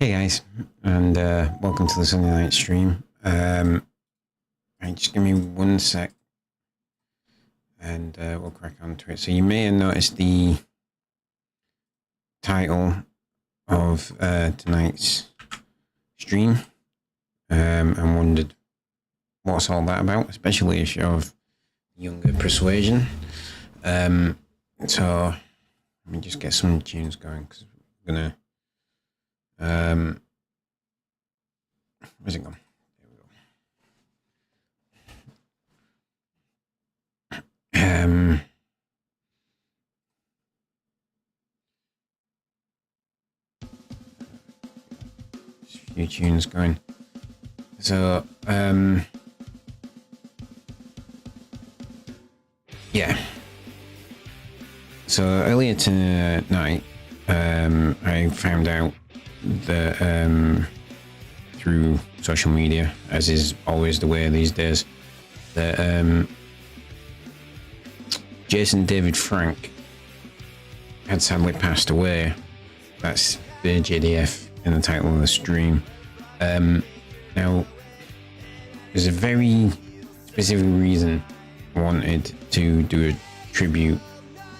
Hey guys, and welcome to the Sunday night stream. Right, just give me 1 sec, and we'll crack on to it. So you may have noticed the title of tonight's stream, and wondered what's all that about, especially a show of younger persuasion. So let me just get some tunes going because we're gonna. Where's it gone? There we go. Just a few tunes going. So, yeah. So earlier tonight, I found out that through social media, as is always the way these days, that Jason David Frank had sadly passed away. That's the JDF in the title of the stream. Now, there's a very specific reason I wanted to do a tribute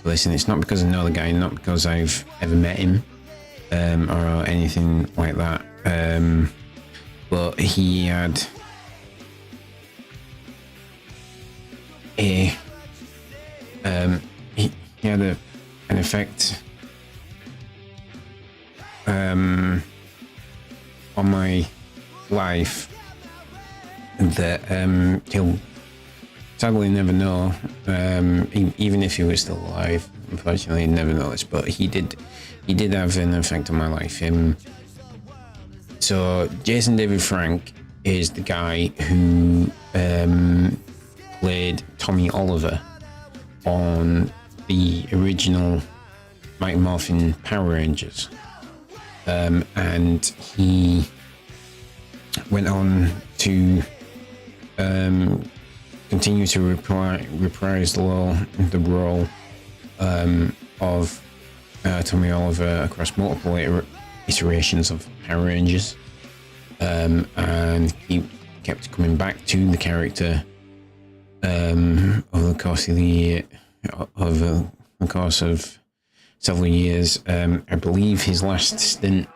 for this, and it's not because I know the guy, not because I've ever met him, or anything like that, but he had he had an effect on my life that he'll sadly never know, even if he was still alive. Unfortunately, he'd never know this, but he did have an effect on my life. So Jason David Frank is the guy who played Tommy Oliver on the original Mighty Morphin Power Rangers, and he went on to continue to reprise the role of Tommy Oliver across multiple iterations of Power Rangers, and he kept coming back to the character over the course of several years. I believe his last stint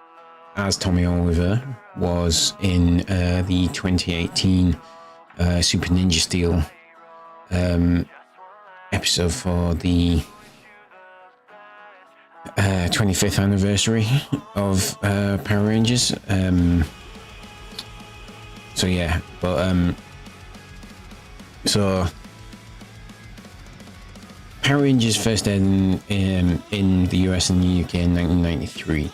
as Tommy Oliver was in the 2018 Super Ninja Steel episode for the 25th anniversary of Power Rangers. So yeah, but so Power Rangers first aired in the US and the UK in 1993.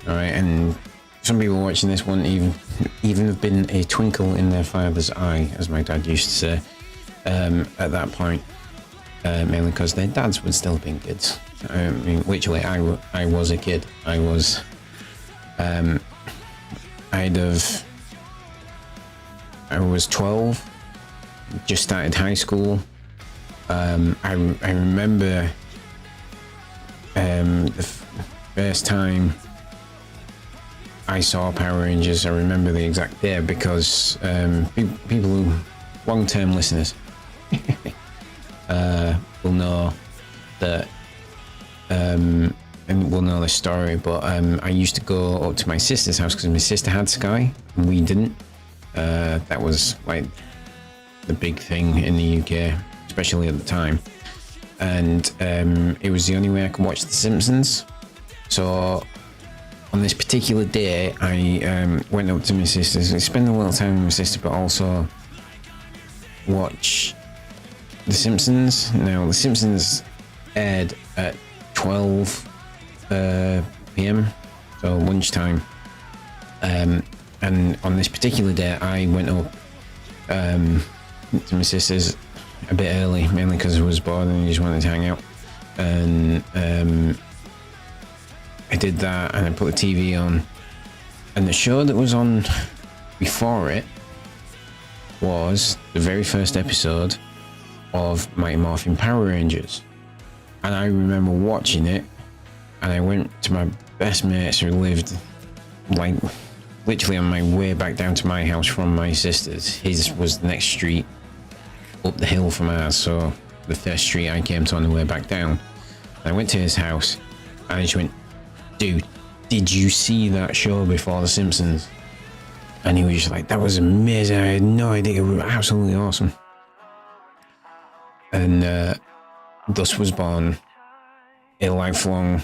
All right, and some people watching this wouldn't even have been a twinkle in their father's eye, as my dad used to say, at that point, mainly because their dads would still have been kids. I mean, literally, I was a kid. I was, I was 12, just started high school. I remember the first time I saw Power Rangers. I remember the exact day because people who, long-term listeners, will know that, and will know the story. But I used to go up to my sister's house because my sister had Sky and we didn't. That was like the big thing in the UK, especially at the time, and it was the only way I could watch The Simpsons. So on this particular day, I went up to my sister's. I spent a little time with my sister, but also watch The Simpsons. Now, The Simpsons aired at 12 p.m, so lunchtime. And on this particular day, I went up to my sister's a bit early, mainly because I was bored and I just wanted to hang out. And I did that, and I put the TV on, and the show that was on before it was the very first episode of Mighty Morphin Power Rangers. And I remember watching it, and I went to my best mates who lived like literally on my way back down to my house from my sister's. His was the next street up the hill from ours, so the first street I came to on the way back down. I went to his house and I just went, dude, did you see that show before The Simpsons? And he was just like, that was amazing, I had no idea, it was absolutely awesome. And thus was born a lifelong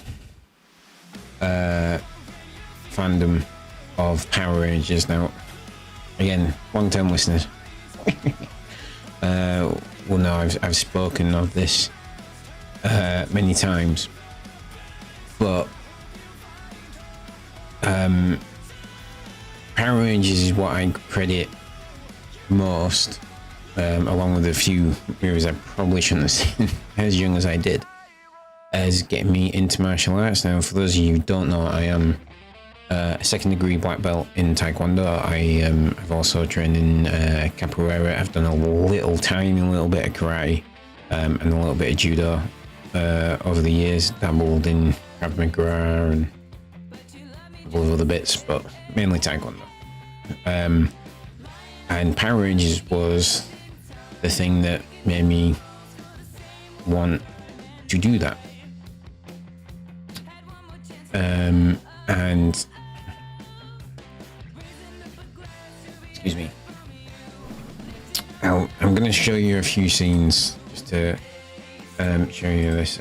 fandom of Power Rangers. Now, again, long-term listeners will know I've spoken of this many times, but Power Rangers is what I credit most, along with a few movies I probably shouldn't have seen as young as I did, as getting me into martial arts. Now, for those of you who don't know, I am a second-degree black belt in Taekwondo. I've also trained in capoeira. I've done a tiny little bit of karate and a little bit of judo over the years. Dabbled in Krav Maga and a couple of other bits, but mainly Taekwondo. And Power Rangers was the thing that made me want to do that. And excuse me, I'm going to show you a few scenes just to show you this.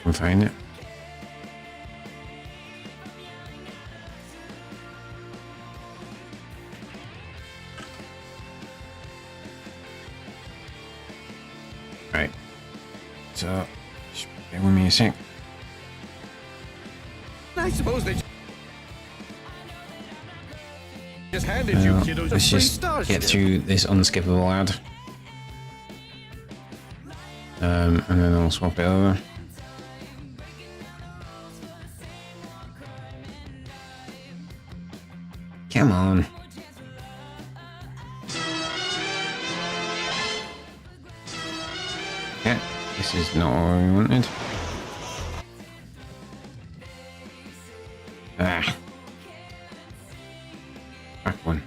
Can find it. Right, so just bear with me a sec. I suppose they just handed you kiddos Let's just get through this unskippable ad, and then I'll swap it over. Come on. Yeah, this is not what we wanted. Ah. Back one.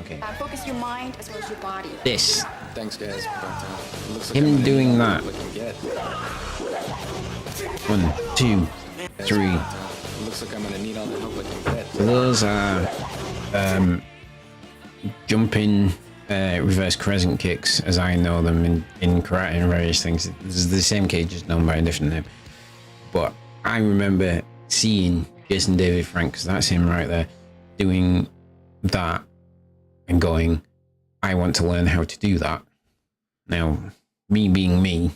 Okay. Focus your mind as well as your body. This. Thanks, guys. But, looks like Him I'm gonna doing need that. what I can get. 1, 2, 3. Looks like I'm gonna need all the help I can get. So those are jumping reverse crescent kicks, as I know them in karate and various things. This is the same kick, just known by a different name. But I remember seeing Jason David Frank, because that's him right there, doing that and going, I want to learn how to do that. Now, me being me,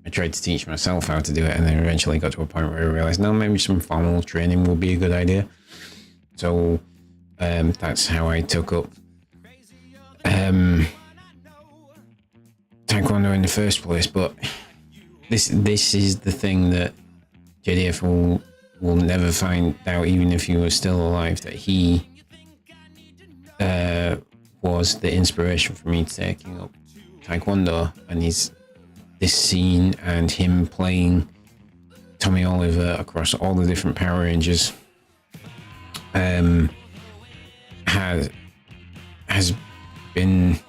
I tried to teach myself how to do it, and then eventually got to a point where I realized, no, maybe some formal training would be a good idea. So that's how I took up Taekwondo in the first place. But this is the thing that JDF will never find out, even if he was still alive, that he was the inspiration for me taking up Taekwondo. And this scene and him playing Tommy Oliver across all the different Power Rangers has been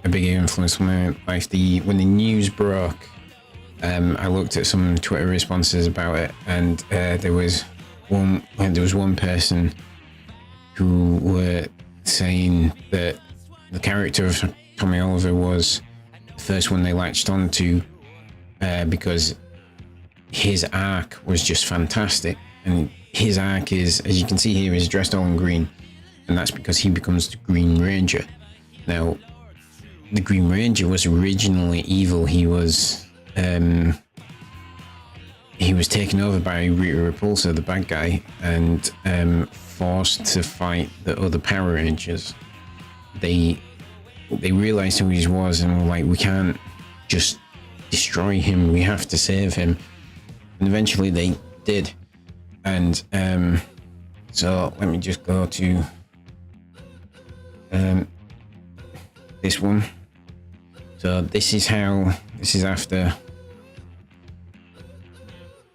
a big influence on my life. When the news broke, I looked at some Twitter responses about it, and there was one person who were saying that the character of Tommy Oliver was the first one they latched onto because his arc was just fantastic. And his arc is, as you can see here, is dressed all in green, and that's because he becomes the Green Ranger. Now, the Green Ranger was originally evil. He was taken over by Rita Repulsa, the bad guy, and forced to fight the other Power Rangers. They realized who he was and were like, we can't just destroy him, we have to save him. And eventually they did. And so let me just go to this one. So this is after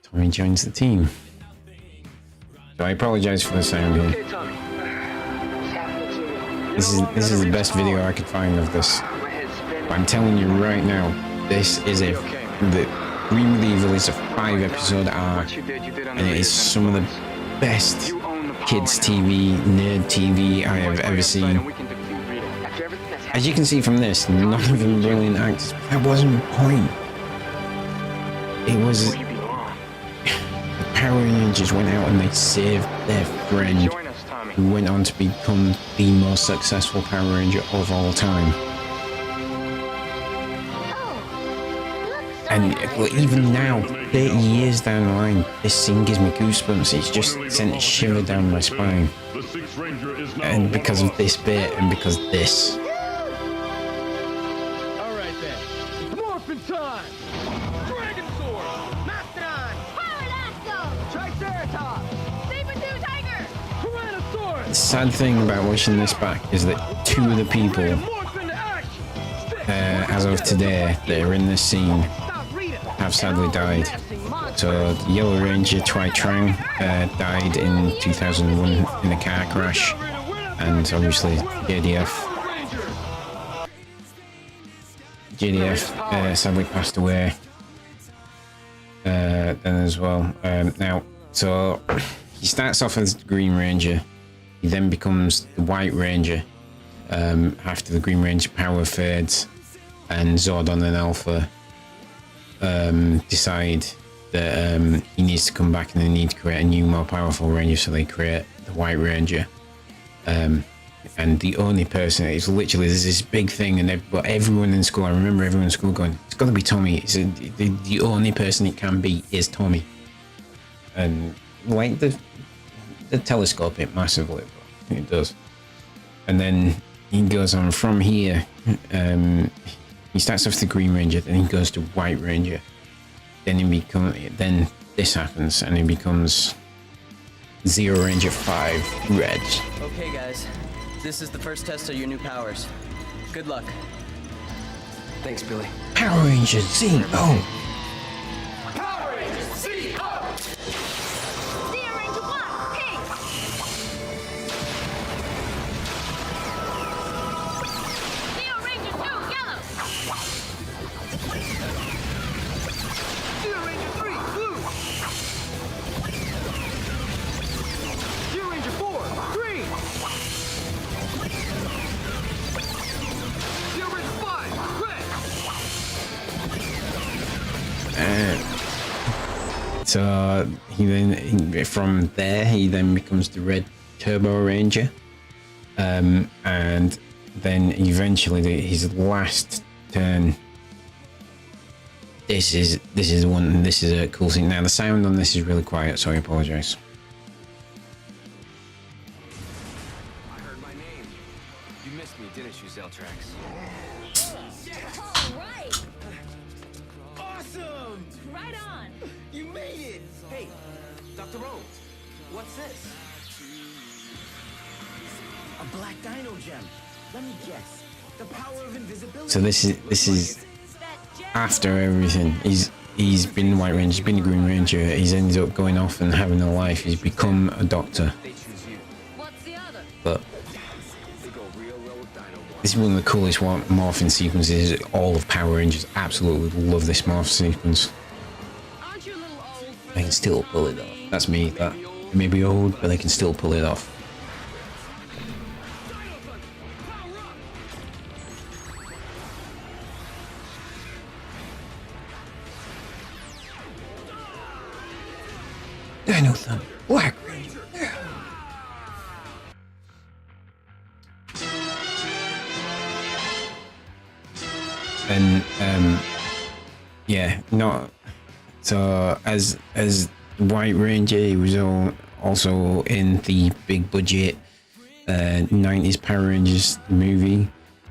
Tommy joins the team. So I apologize for the sound here. This is the best video I could find of this. But I'm telling you right now, this is the Green Medieval is a 5-episode arc, and it is some of the best kids TV, nerd TV I have ever seen. As you can see from this, none of them brilliant actors. That wasn't the point. It was the Power Rangers went out and they saved their friend, who went on to become the most successful Power Ranger of all time. And even now, 30 years down the line, this scene gives me goosebumps. It's just sent a shiver down my spine. And because of this bit, and because of this. Alright then. Morphin' time! Dragon Sword! Mastodon! Pterodactyl! Triceratops! Saber-tooth tiger! Tyrannosaurus! The sad thing about watching this back is that 2 of the people, Morph into action! as of today, that are in this scene have sadly died. So the Yellow Ranger Twy Trang died in 2001 in a car crash, and obviously JDF sadly passed away then as well. Now, so he starts off as the Green Ranger, he then becomes the White Ranger after the Green Ranger power fades, and Zordon and Alpha decide that he needs to come back and they need to create a new, more powerful Ranger, so they create the White Ranger. And the only person, it's literally, there's this big thing, and everyone in school, I remember everyone in school going, it's got to be Tommy. The only person it can be is Tommy. And like the telescope it massively, but it does. And then he goes on from here. He starts off the Green Ranger, then he goes to White Ranger, then this happens, and he becomes Zero Ranger 5 Red. Okay guys, this is the first test of your new powers. Good luck. Thanks, Billy. Power Ranger Z. Oh, Power Rangers, see up! Zero Ranger 1, pink! Zero Ranger 2, yellow! Zero Ranger 3, blue! Zero Ranger 4, green! Zero Ranger 5, red! so from there he then becomes the Red Turbo Ranger, and then eventually his last turn. This is one. This is a cool scene. Now the sound on this is really quiet, so I apologize. I heard my name. You missed me, didn't you, Zeltrax? All right! Awesome! Right on! You made it! Hey, Dr. Rhodes, what's this? A black dino gem. Let me guess. The power of invisibility. So this is after everything. He's been White Ranger, he's been a Green Ranger, he's ended up going off and having a life, he's become a doctor. They choose you. What's the other? But They go real low with Dino Boy. this is one of the coolest morphing sequences. All of Power Rangers absolutely love this morph sequence. Aren't you a little old for They can still pull it off. That's me. That they may be old, but they can still pull it off. Dino Thunder, Black Ranger. And yeah, not so as White Ranger, he was also in the big budget 90s Power Rangers movie.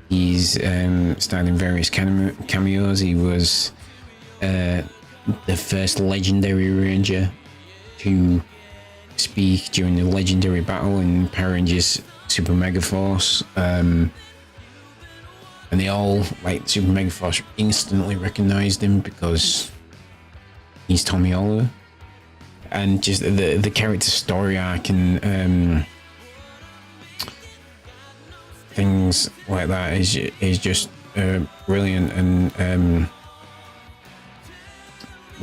He's starred in various cameos. He was the first legendary Ranger to speak during the legendary battle in Power Rangers Super Mega Force. And they all, like, Super Mega Force instantly recognized him because he's Tommy Oliver. And just the character story arc and things like that is just brilliant. And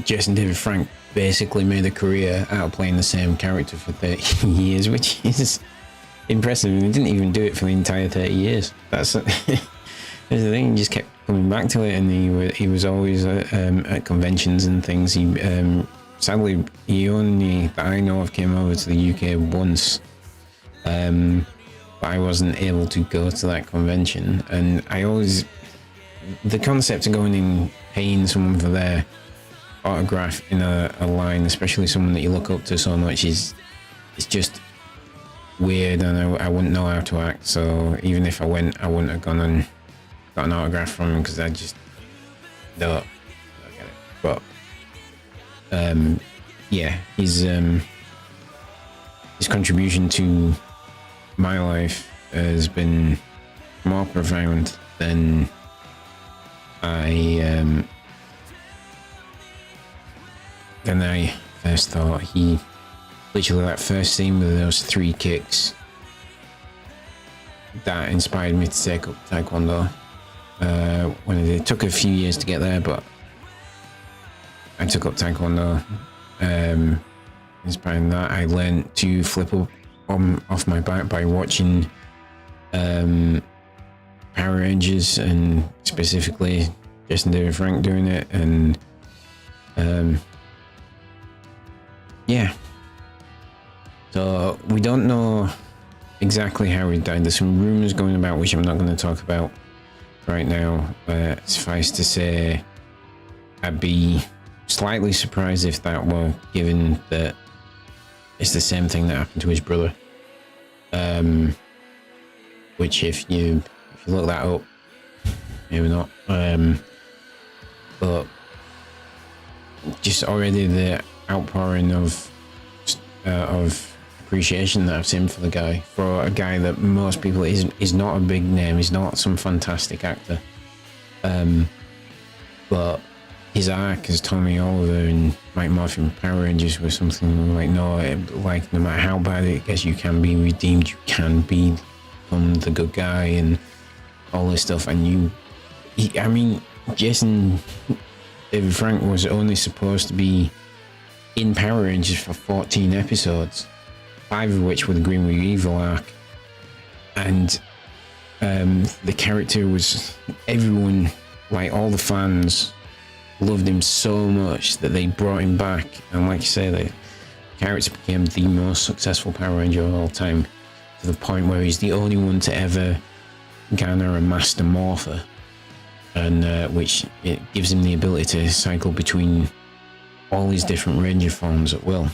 Jason David Frank basically made a career out of playing the same character for 30 years, which is impressive. And he didn't even do it for the entire 30 years. That's the thing. He just kept coming back to it, and he was always at conventions and things. He sadly, he only, that I know of, came over to the UK once, but I wasn't able to go to that convention. And I always, the concept of going and paying someone for their autograph in a line, especially someone that you look up to so much, it's just weird, and I wouldn't know how to act. So even if I went, I wouldn't have gone and got an autograph from him, because I just don't get it. But yeah, his contribution to my life has been more profound than I first thought. He literally, that first scene with those 3 kicks, that inspired me to take up Taekwondo. When it took a few years to get there, but I took up Taekwondo. Inspiring that, I learned to flip up off my back by watching Power Rangers, and specifically Jason David Frank doing it. And yeah, so we don't know exactly how he died. There's some rumors going about, which I'm not going to talk about right now. Suffice to say, I'd be slightly surprised if that were, given that it's the same thing that happened to his brother. Which if you look that up, maybe not. But just already the outpouring of appreciation that I've seen for the guy, for a guy that most people is not a big name, he's not some fantastic actor, but his arc as Tommy Oliver and Mike Morphin Power Rangers was something like, no matter how bad it gets, you can be redeemed, you can become the good guy, and all this stuff. And I mean, Jason David Frank was only supposed to be in Power Rangers for 14 episodes, 5 of which were the Green Wing Evil arc. And the character was, everyone, like all the fans, loved him so much that they brought him back. And like you say, the character became the most successful Power Ranger of all time, to the point where he's the only one to ever garner a Master Morpher, and which it gives him the ability to cycle between all his different Ranger forms at will,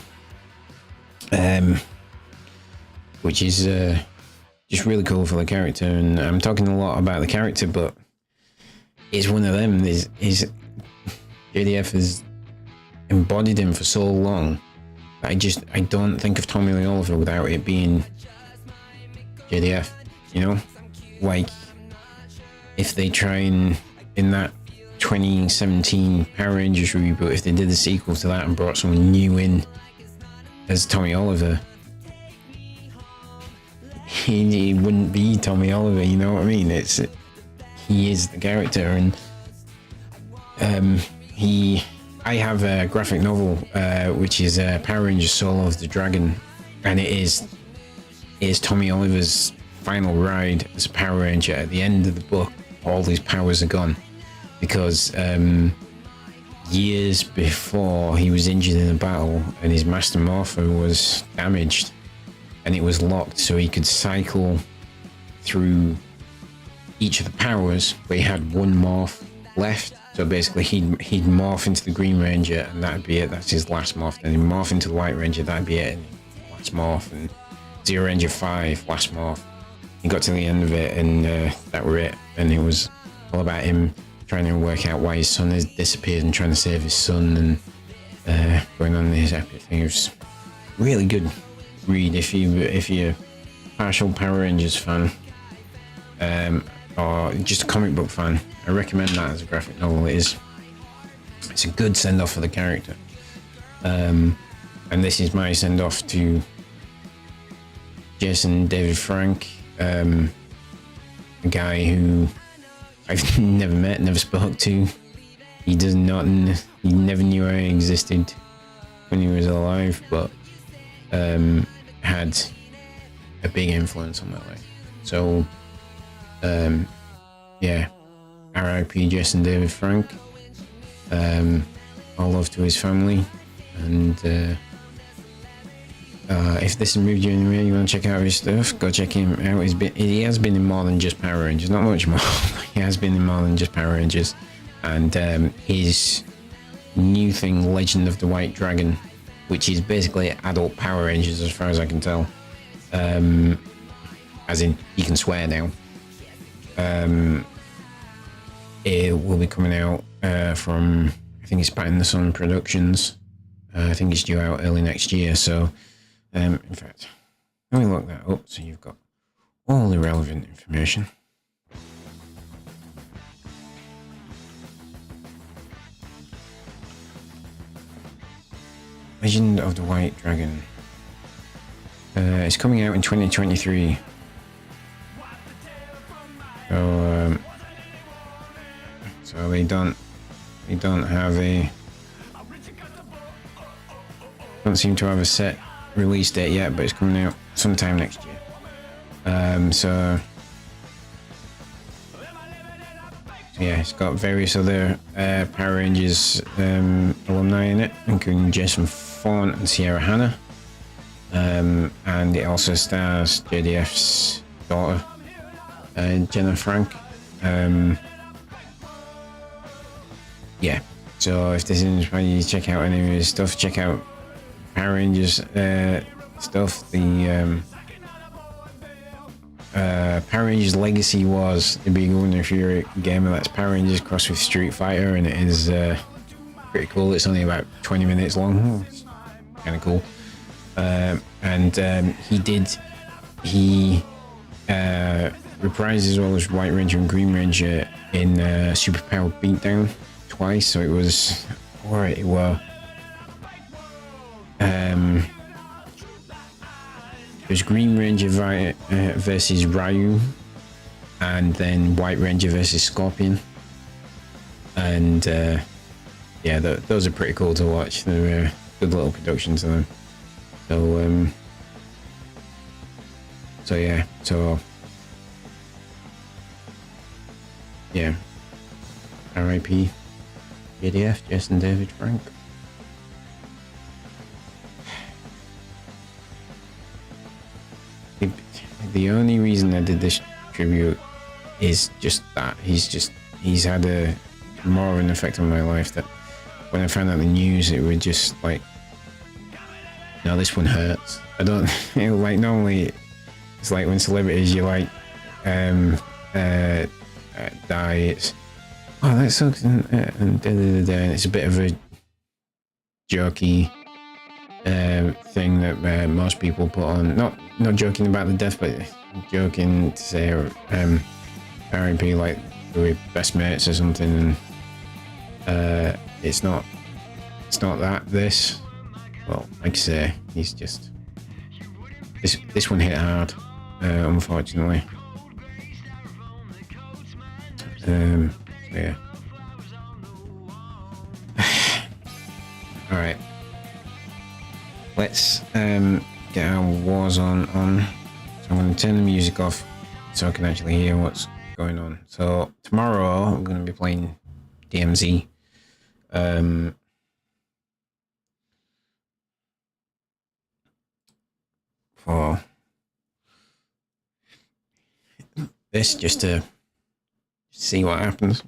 which is just really cool for the character. And I'm talking a lot about the character, but it's one of them. Is JDF has embodied him for so long that I don't think of Tommy Lee Oliver without it being JDF, you know? Like, if they try and, in that 2017 Power Rangers reboot, if they did a sequel to that and brought someone new in as Tommy Oliver, he wouldn't be Tommy Oliver, you know what I mean? He is the character. And I have a graphic novel which is Power Rangers Soul of the Dragon, and it is Tommy Oliver's final ride as a Power Ranger. At the end of the book, all his powers are gone, because years before he was injured in a battle and his Master Morpher was damaged and it was locked, so he could cycle through each of the powers, but he had one morph left. So basically he'd morph into the Green Ranger and that'd be it, that's his last morph. Then he'd morph into the White Ranger, that'd be it, and last morph. And Zero Ranger 5, last morph. He got to the end of it and that were it. And it was all about him trying to work out why his son has disappeared and trying to save his son, and going on this epic thing. It was really good. read if you're a partial Power Rangers fan, or just a comic book fan. I recommend that as a graphic novel. It's a good send off for the character. And this is my send off to Jason David Frank, a guy who I've never met, never spoke to. He does not. He never knew I existed when he was alive, but had a big influence on my life. So, yeah, R.I.P. Jason David Frank. All love to his family, and if this has moved you in any way, you want to check out his stuff, go check him out. He has been in more than just Power Rangers, not much more. He has been in more than just Power Rangers, and his new thing, Legend of the White Dragon, which is basically adult Power Rangers as far as I can tell. As in, you can swear now. It will be coming out from, I think it's Pat in the Sun Productions. I think it's due out early next year. So, in fact, let me look that up so you've got all the relevant information. Legend of the White Dragon. It's coming out in 2023. So they don't have a, don't seem to have a set release date yet, but it's coming out sometime next year. So yeah, it's got various other Power Rangers alumni in it, including Jason Faunt and Sierra Hanna. And it also stars JDF's daughter, Jenna Frank. Yeah, so if this inspires you to check out any of his stuff, check out Power Rangers stuff. The Power Rangers Legacy was the big one. If you're a gamer, that's Power Rangers crossed with Street Fighter, and it is pretty cool. It's only about 20 minutes long. It's kind of cool. And he reprises all as White Ranger and Green Ranger in Superpowered Beatdown twice, so it was alright. It were it was Green Ranger versus Ryu, and then White Ranger versus Scorpion, and yeah, those are pretty cool to watch. They're good little productions of them. So yeah, R.I.P. JDF, Jason David Frank. The only reason I did this tribute is just that he's had a more of an effect on my life, that when I found out the news, it would just like, no, this one hurts. I don't, you know, like normally it's like when celebrities, you like die, it's, oh, that sucks, and it's a bit of a jokey thing that most people put on, not joking about the death, but joking to say R.I.P. like we're best mates or something, and it's not that. This, well, like I say, he's just, this one hit hard, unfortunately. Yeah. All right. Let's get our Warzone on. So I'm going to turn the music off so I can actually hear what's going on. So tomorrow I'm going to be playing DMZ. For this, just to see what happens.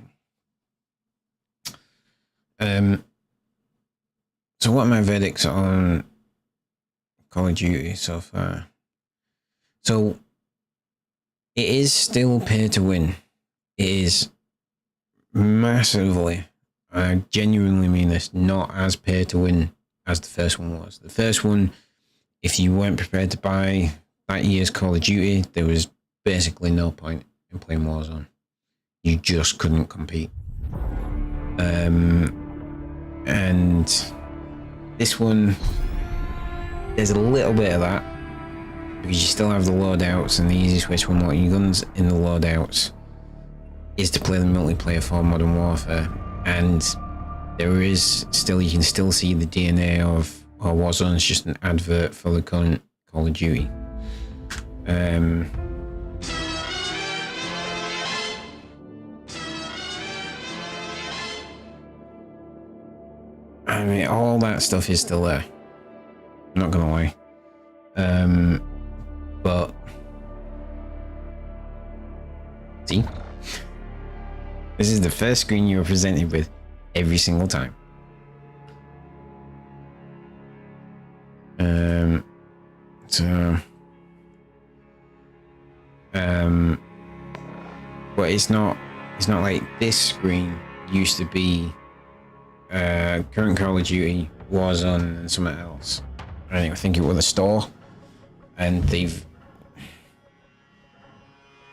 So what are my verdicts on Call of Duty so far? So it is still pay to win. It is massively, I genuinely mean this, not as pay to win as the first one was. The first one if you weren't prepared to buy that year's Call of Duty, there was basically no point in playing Warzone. You just couldn't compete. And this one, there's a little bit of that, because you still have the loadouts, and the easiest way to unlock your guns in the loadouts is to play the multiplayer for Modern Warfare. And there is still, you can still see the DNA of Warzone is just an advert for the current Call of Duty. I mean, all that stuff is still there. I'm not gonna lie. But see, this is the first screen you were presented with every single time. But it's not like this screen used to be current Call of Duty, Warzone, and something else. I think it was a store, and they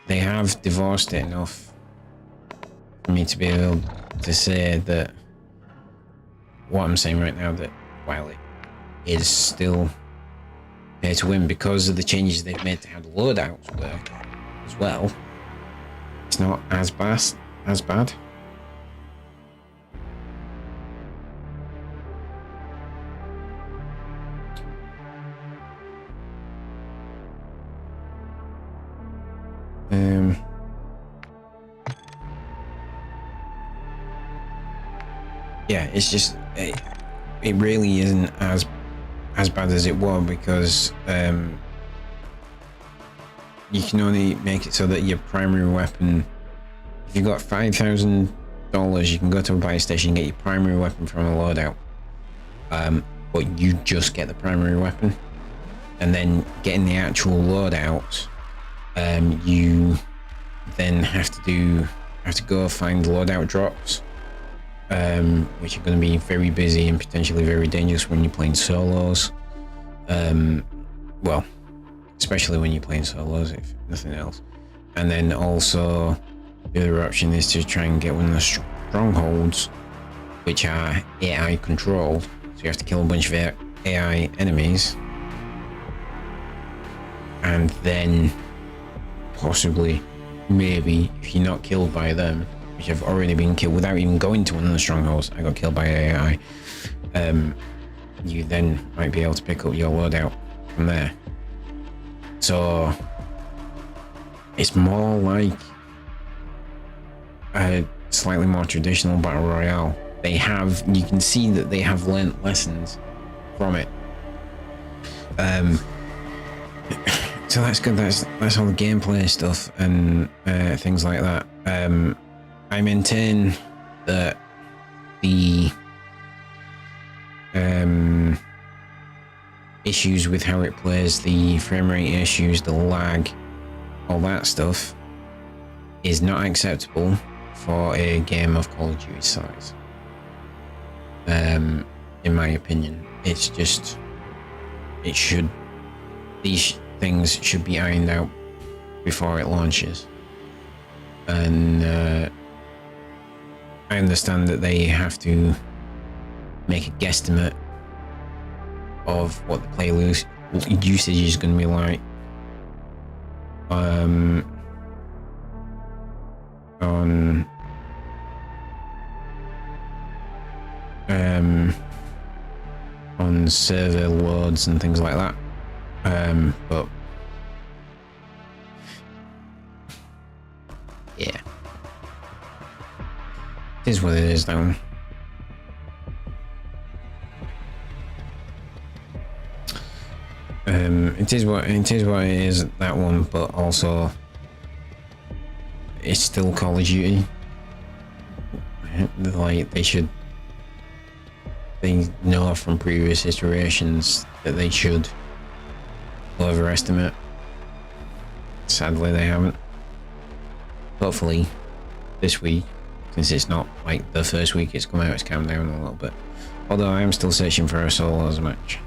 have divorced it enough for me to be able to say that what I'm saying right now, that while it is still pay to win because of the changes they've made to how the loadouts work as well, it's not as bad. Yeah, it's just it really isn't as bad as it was, because you can only make it so that your primary weapon, if you've got $5,000, you can go to a buy station and get your primary weapon from a loadout, but you just get the primary weapon, and then getting the actual loadout, you then have to go find loadout drops, which are going to be very busy and potentially very dangerous when you're playing solos. Well, especially when you're playing solos, if nothing else. And then also the other option is to try and get one of the strongholds, which are AI controlled, so you have to kill a bunch of AI enemies, and then possibly, maybe, if you're not killed by them, which have already been killed without even going to one of the strongholds, I got killed by AI, you then might be able to pick up your loadout from there. So it's more like a slightly more traditional battle royale. You can see that they have learnt lessons from it. So that's good. That's all the gameplay stuff and things like that. I maintain that the issues with how it plays, the frame rate issues, the lag, all that stuff is not acceptable for a game of Call of Duty size. In my opinion, it's just, these things should be ironed out before it launches. And I understand that they have to make a guesstimate of what the play usage is going to be like on server loads and things like that, but yeah, it is what it is now. It is what it is, that one, but also it's still Call of Duty. Like, they know from previous iterations that they should overestimate. Sadly, they haven't. Hopefully this week, since it's not like the first week it's come out, it's calmed down a little bit. Although I am still searching for a solos match.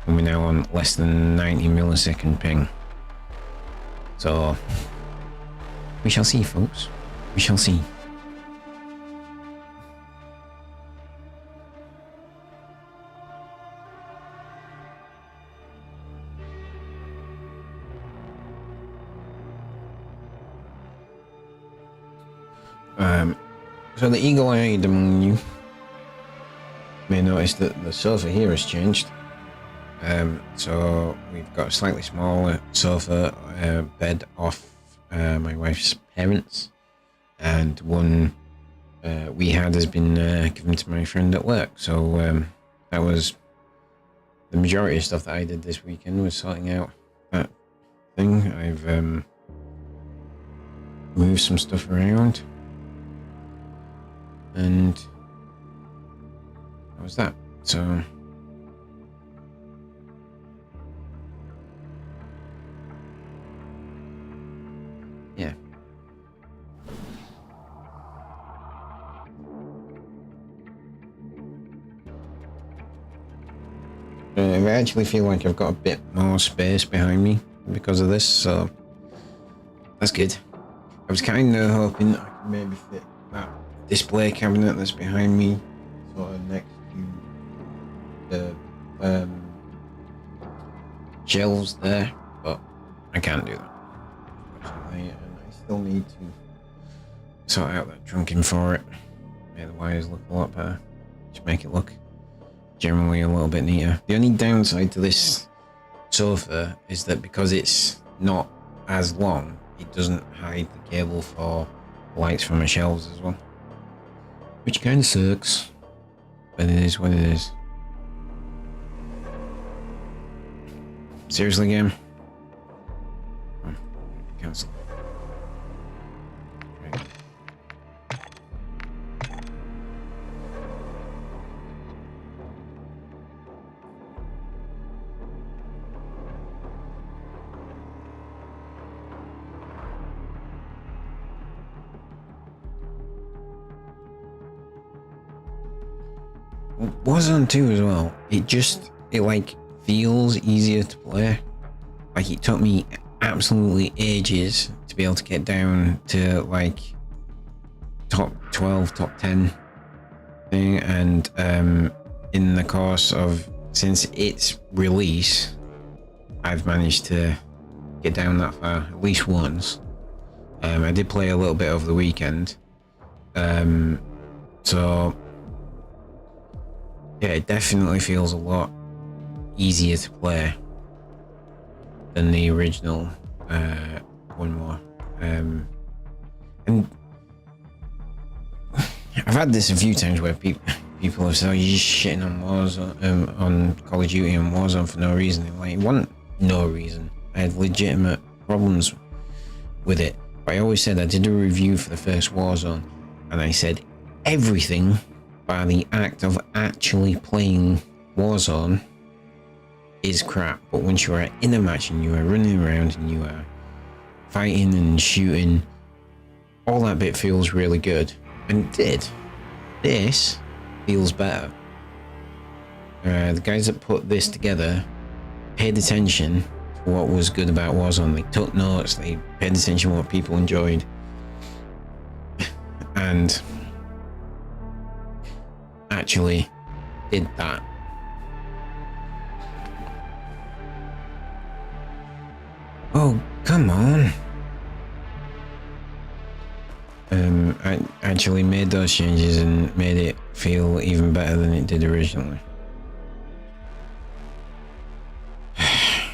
and we're now on less than 90 millisecond ping. So we shall see, folks. We shall see. So the eagle-eyed among you may notice that the sofa here has changed. So we've got a slightly smaller sofa bed off my wife's parents, and one we had has been given to my friend at work. So that was the majority of stuff that I did this weekend, was sorting out that thing. I've moved some stuff around. And that was that. So yeah. I actually feel like I've got a bit more space behind me because of this, so that's good. I was kind of hoping I could maybe fit that display cabinet that's behind me sort of next to the shelves there, but I can't do that, unfortunately, and I still need to sort out that trunking for it, make the wires look a lot better, just make it look generally a little bit neater. The only downside to this sofa is that because it's not as long, it doesn't hide the cable for lights from my shelves as well, which kind of sucks, but it is what it is. Seriously, game? Cancel. Right. Warzone 2 as well, it like feels easier to play. Like, it took me absolutely ages to be able to get down to like top 12, top 10 thing, and in the course of, since its release, I've managed to get down that far at least once. I did play a little bit over the weekend, so yeah, it definitely feels a lot easier to play than the original one more. And I've had this a few times where people have said, "Oh, you're just shitting on Warzone, on Call of Duty and Warzone for no reason." And like, it wasn't no reason. I had legitimate problems with it. But I always said, I did a review for the first Warzone, and I said everything by the act of actually playing Warzone is crap, but once you are in a match and you are running around and you are fighting and shooting, all that bit feels really good. And it did. This feels better. The guys that put this together paid attention to what was good about Warzone. They took notes, they paid attention to what people enjoyed, and actually did that. Oh, come on. I actually made those changes and made it feel even better than it did originally. Can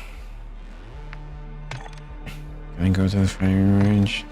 I go to the firing range?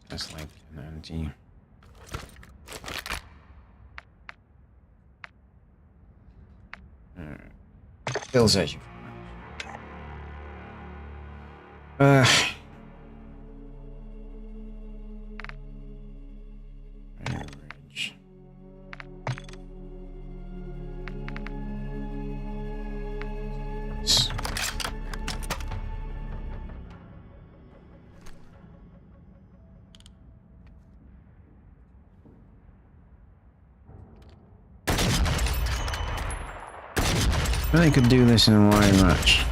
That's like an anti. Feels as you. Average. I could do this in a live match.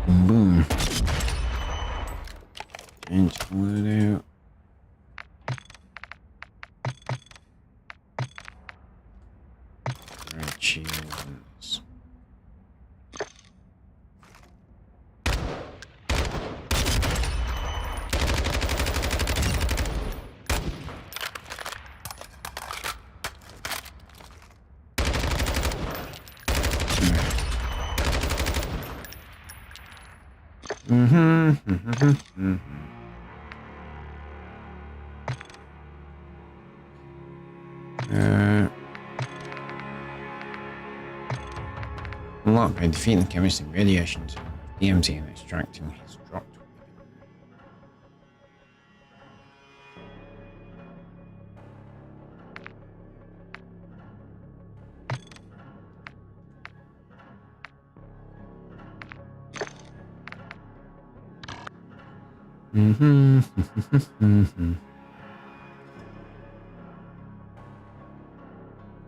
A boom. Inch wood out. Red shields. Unlocked by defeating the chemist in radiation, so DMZ and extracting has dropped.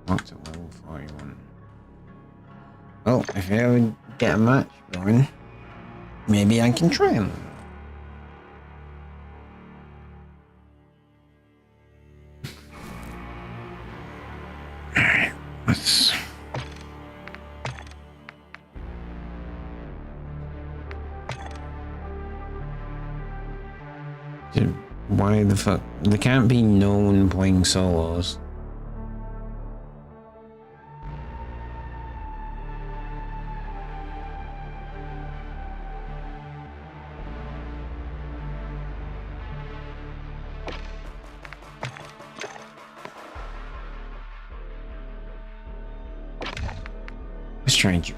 Locked at level 41. Well, if I ever get a match going, maybe I can try them. Alright, let's... Why the fuck? There can't be no one playing solos. Let's try and do.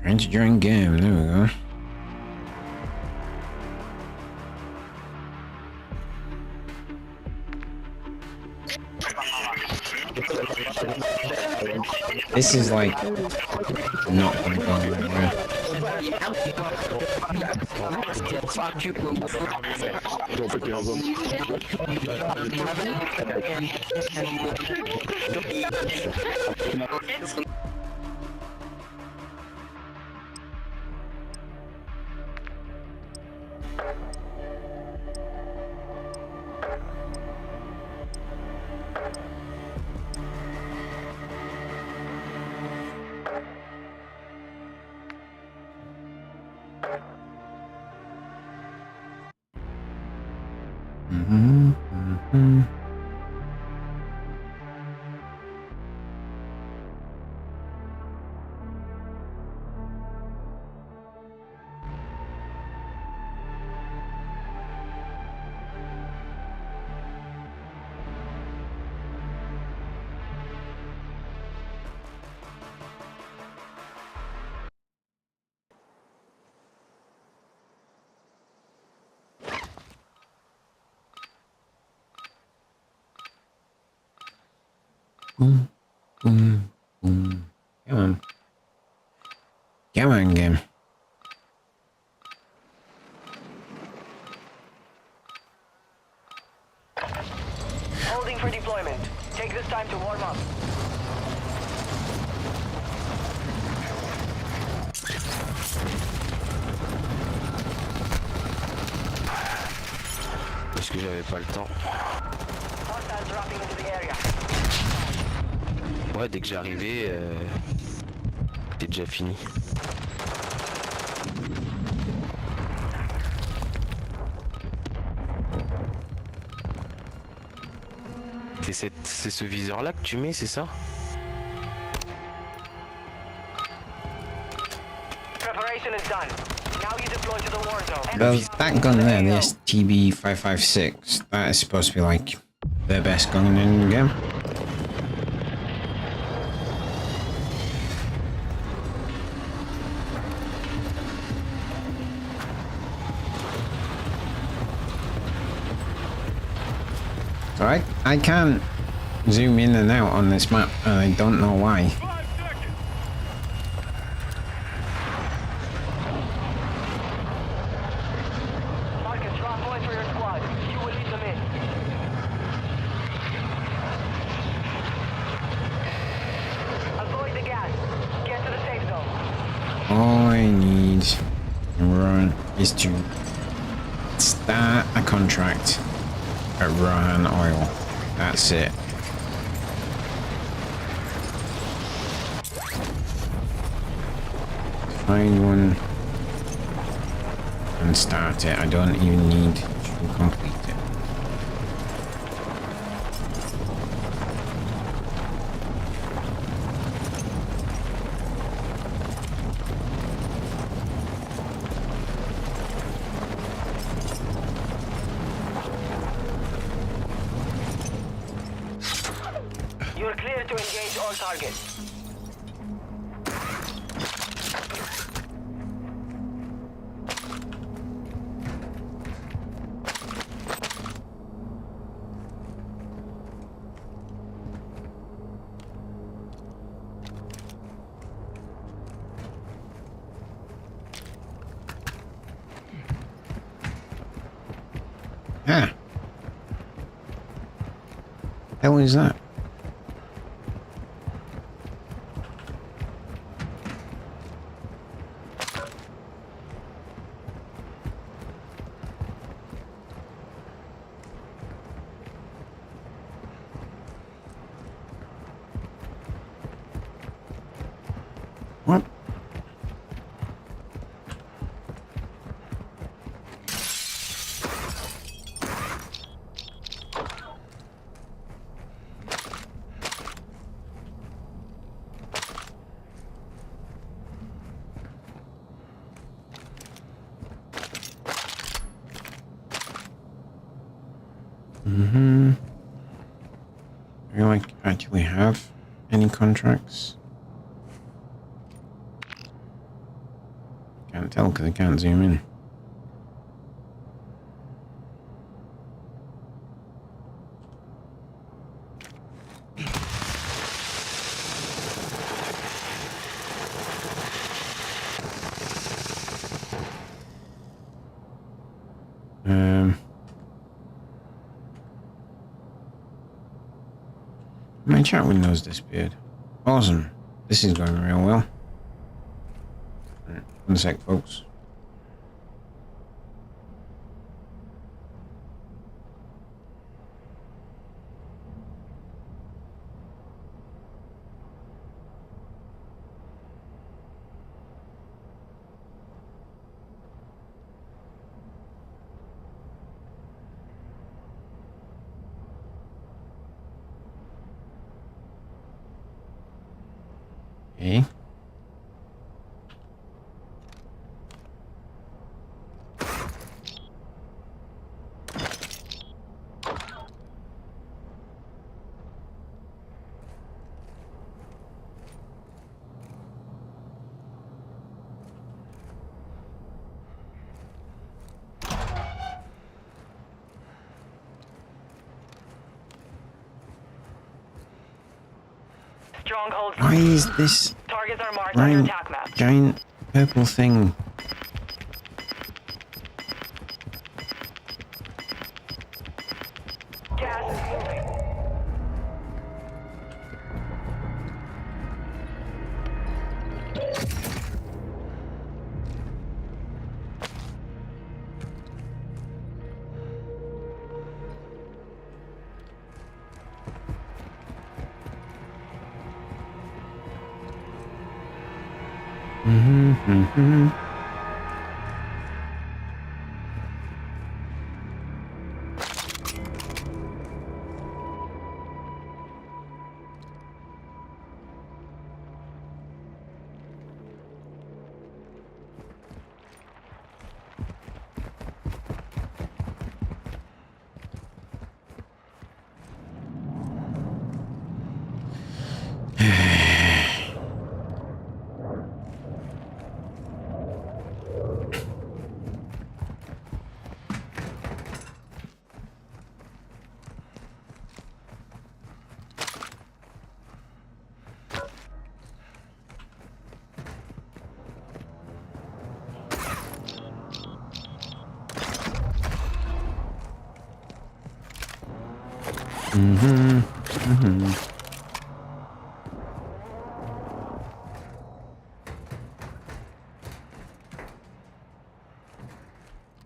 Trying to join game, there we go. This is like not gonna go anywhere. Boom, boom, boom. Come on. Come on, game. Holding for deployment. Take this time to warm up. Parce que j'avais pas le temps. Hostiles dropping into the area. Ouais, dès que j'arrivais, c'était déjà fini. C'est ce viseur là que tu mets, c'est ça? Preparation is done. Now you deploy to the war zone. Well, that gun there, the STB-556, that is supposed to be like the best gun in the game. So I can't zoom in and out on this map, and I don't know why. Marcus, drop point for your squad. You will lead them in. Avoid the gas. Get to the safe zone. All I need to run is to start a contract at Rohan Oil. That's it. Find one and start it. I don't even need to complete it. You're clear to engage all targets. Ah. Hell is that? What? Do I actually have any contracts? Can't tell because I can't zoom in. My chat window's disappeared. Awesome. This is going real well. Right, 1 sec, folks. Okay. Strongholds. Why is this Targets are marked on your giant, attack map. giant purple thing? Gas is moving.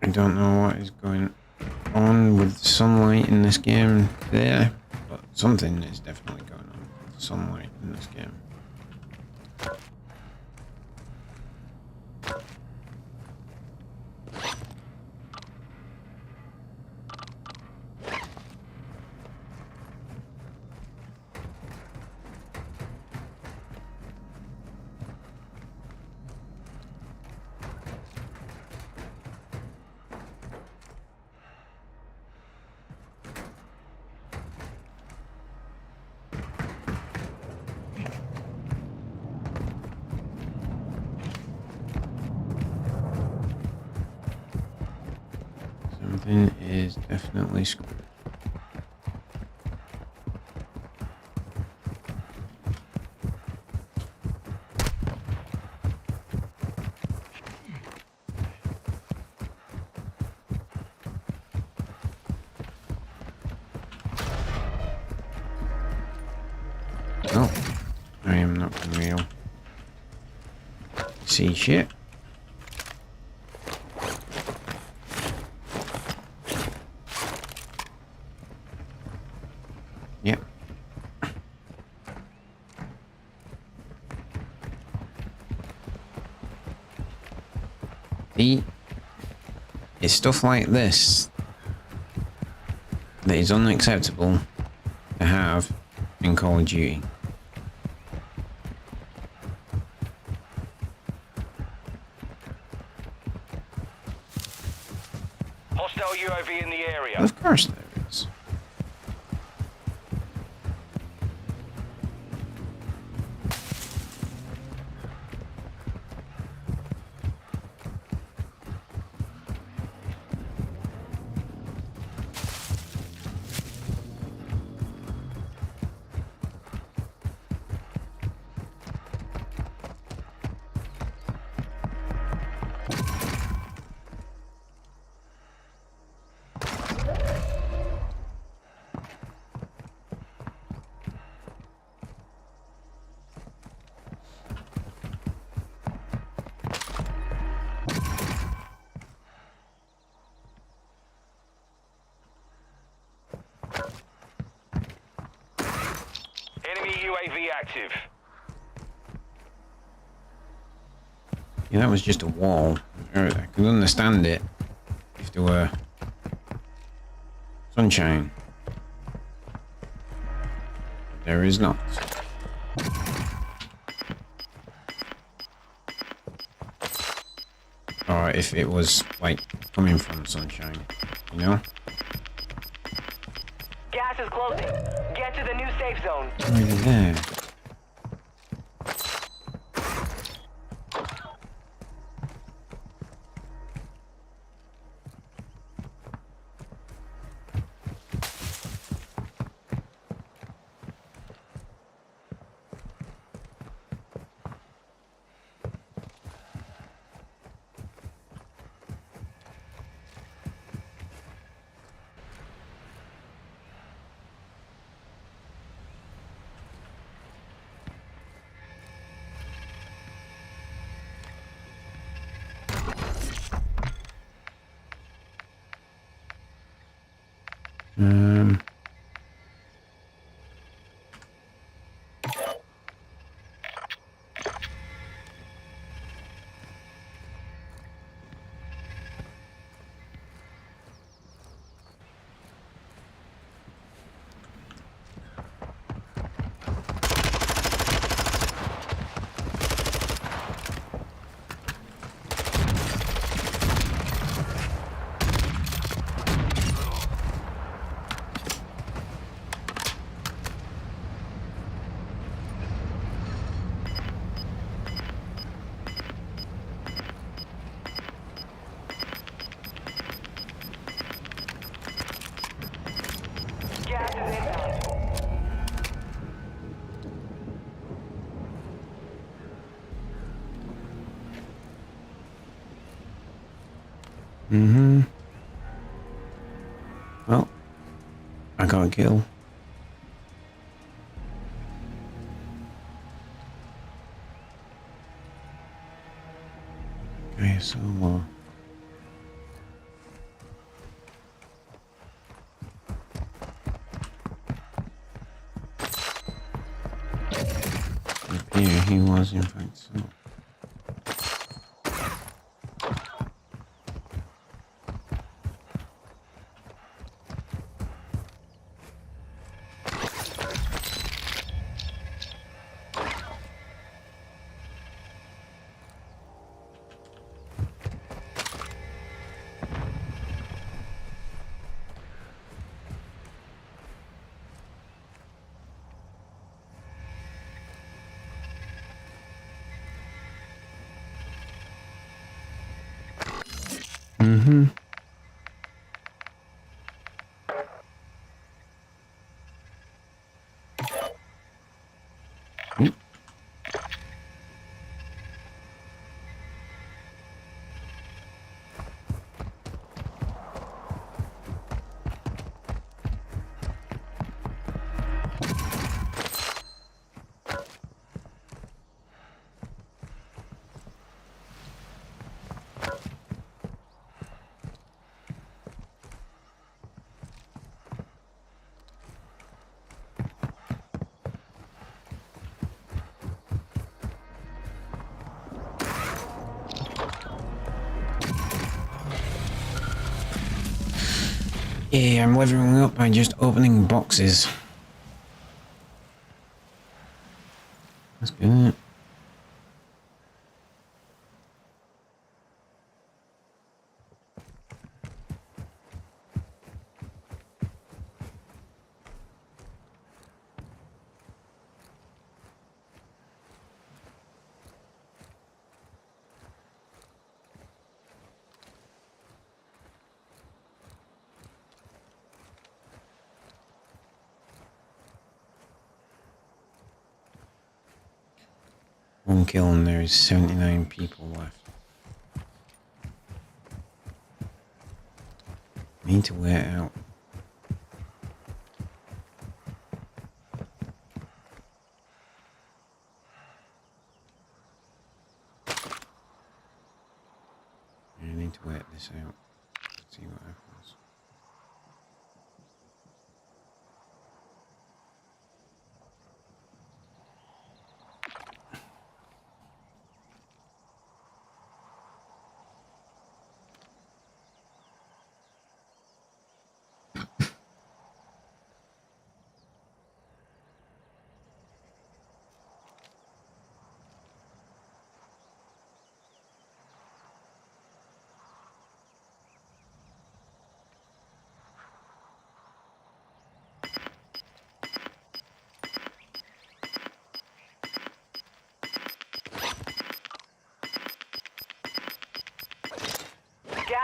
I don't know what is going on with sunlight in this game there, but something is definitely going on with sunlight in this game. Something is definitely screwed. Oh, I am not real. See shit. Yep. See, it's stuff like this that is unacceptable to have in Call of Duty. Hostile UAV in the area. Of course there is. UAV active. Yeah, that was just a wall. I could understand it if there were sunshine. There is not. Or if it was like coming from sunshine, you know? Gas is closing. Get to the new safe zone. Already there. Um. Gas is inbound. Mm-hmm. Well, I got a kill. Okay, so up here he was in fact so. Mm-hmm. Yeah, I'm leveling up by just opening boxes. That's good. One kill and there is 79 people left. Need to wear it out. I need to wait this out. See what happens.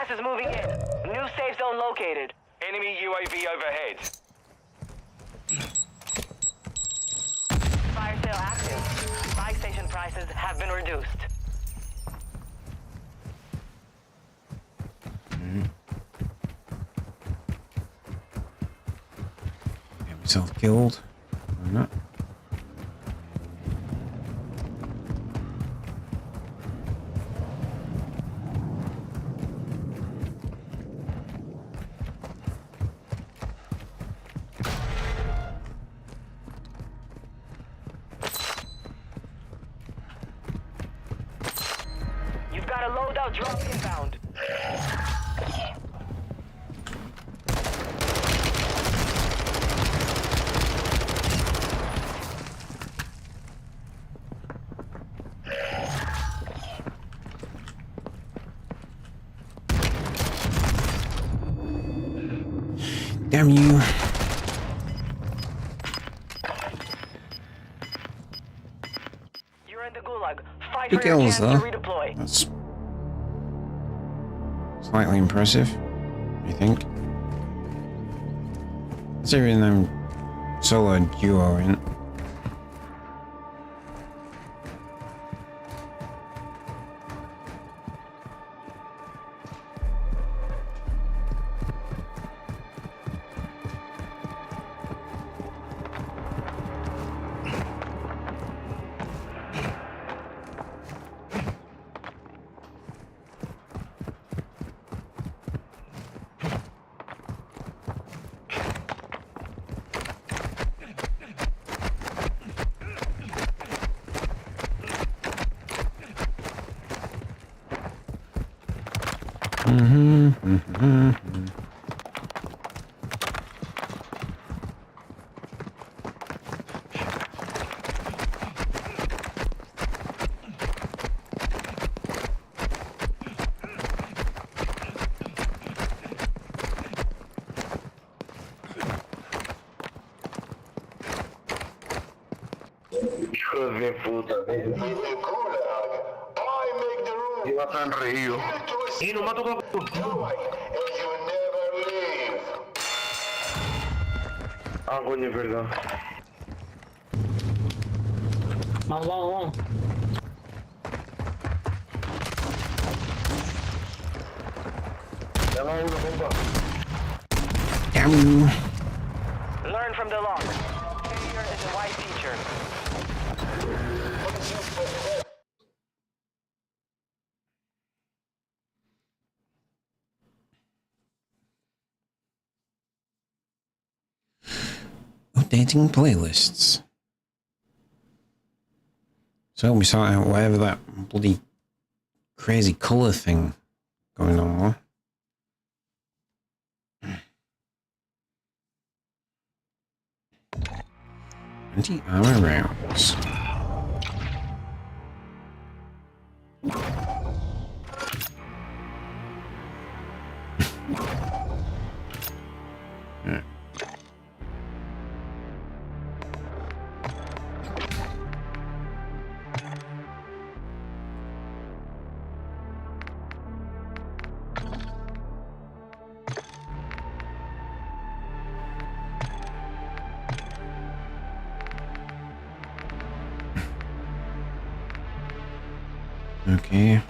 gas is moving in. New safe zone located. Enemy UAV overhead. Fire sale active. Buy station prices have been reduced. Get myself killed. Or not. You've got a loadout drop inbound. Damn you. You're in the gulag. Fight Two for your kills chance to though. redeploy. That's slightly impressive, I think. Considering I'm solo duo in. Hijos de puta. Iba tan reído. Y no mato con... Ah, coño, es verdad. Vamos, vamos, vamos. Llama a uno, compa. Damn you. Learn from the log. Failure is a white teacher. Updating playlists. So we sort out whatever that bloody crazy colour thing going on was. Anti-armor rounds. Yeah. Okay.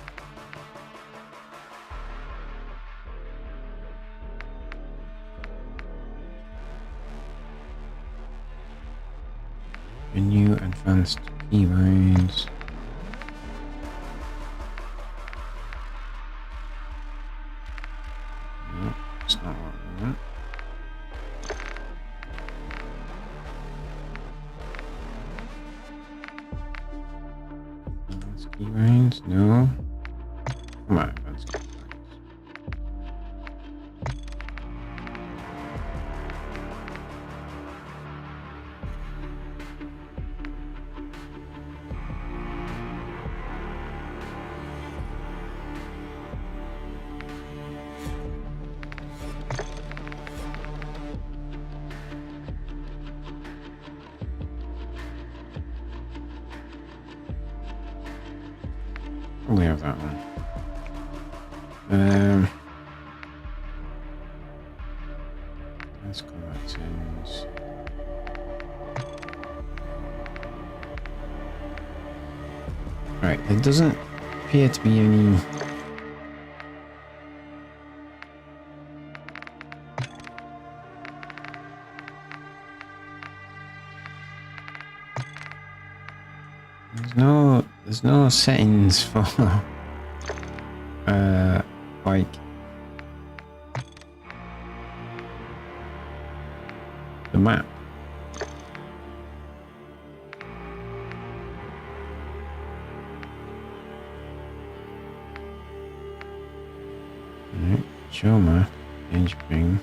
Menu advanced keybinds. No, it's not what we want. Advanced keybinds, no. Come on, advanced keybinds. Probably have that one. Right, there doesn't appear to be any... There's no settings for like the map. Alright, show map, change ping.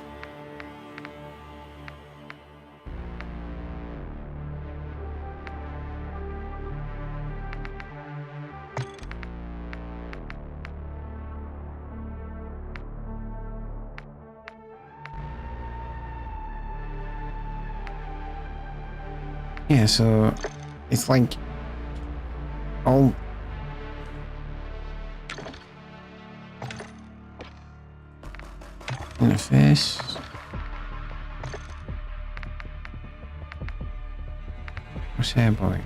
Yeah, so it's like all interface. What's that boy?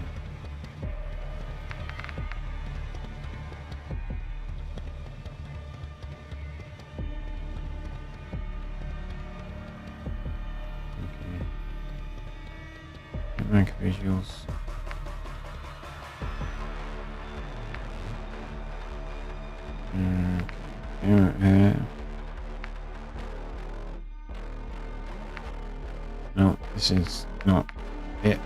Mac visuals. No, this is not it.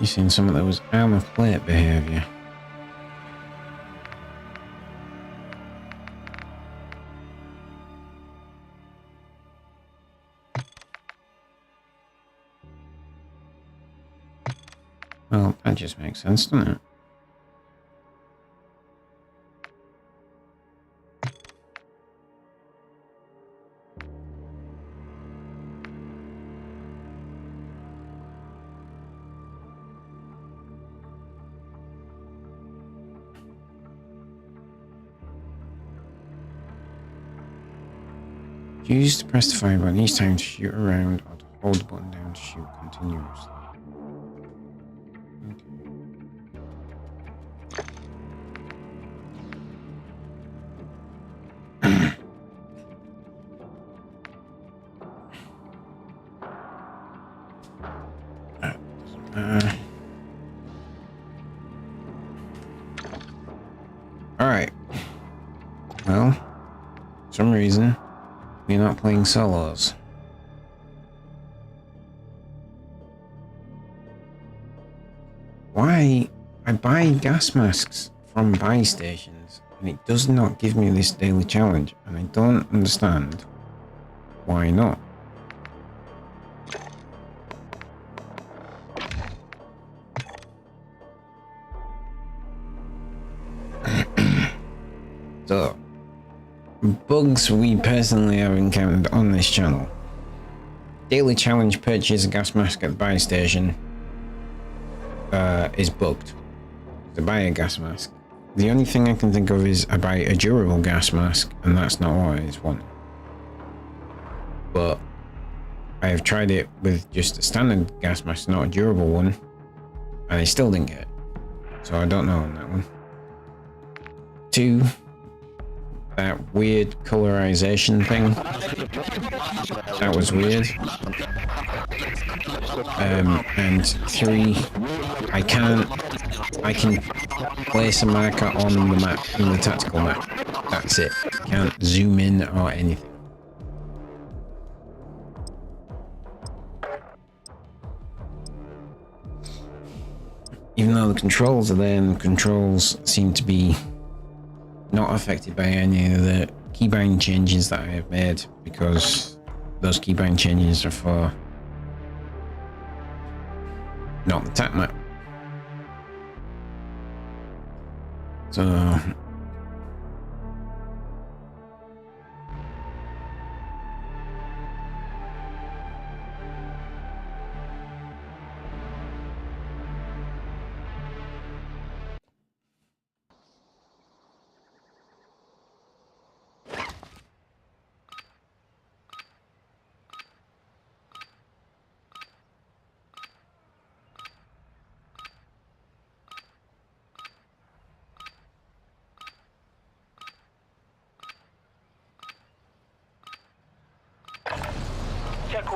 You seen something that was armor plate behavior? Well, that just makes sense, doesn't it? Use to press the fire button each time to shoot around or to hold the button down to shoot continuously. Alright. Well, for some reason, we're not playing solos. Why? I buy gas masks from buy stations and it does not give me this daily challenge, and I don't understand why not. So, bugs we personally have encountered on this channel. Daily challenge purchase a gas mask at the buy station is bugged. To buy a gas mask. The only thing I can think of is I buy a durable gas mask, and that's not what I want. But I have tried it with just a standard gas mask, not a durable one, and I still didn't get it. So I don't know on that one. 2, that weird colorization thing. That was weird. And 3, I can place a marker on the map, in the tactical map. That's it. I can't zoom in or anything. Even though the controls are there, and the controls seem to be not affected by any of the keybind changes that I have made, because those keybind changes are for not the tap map. So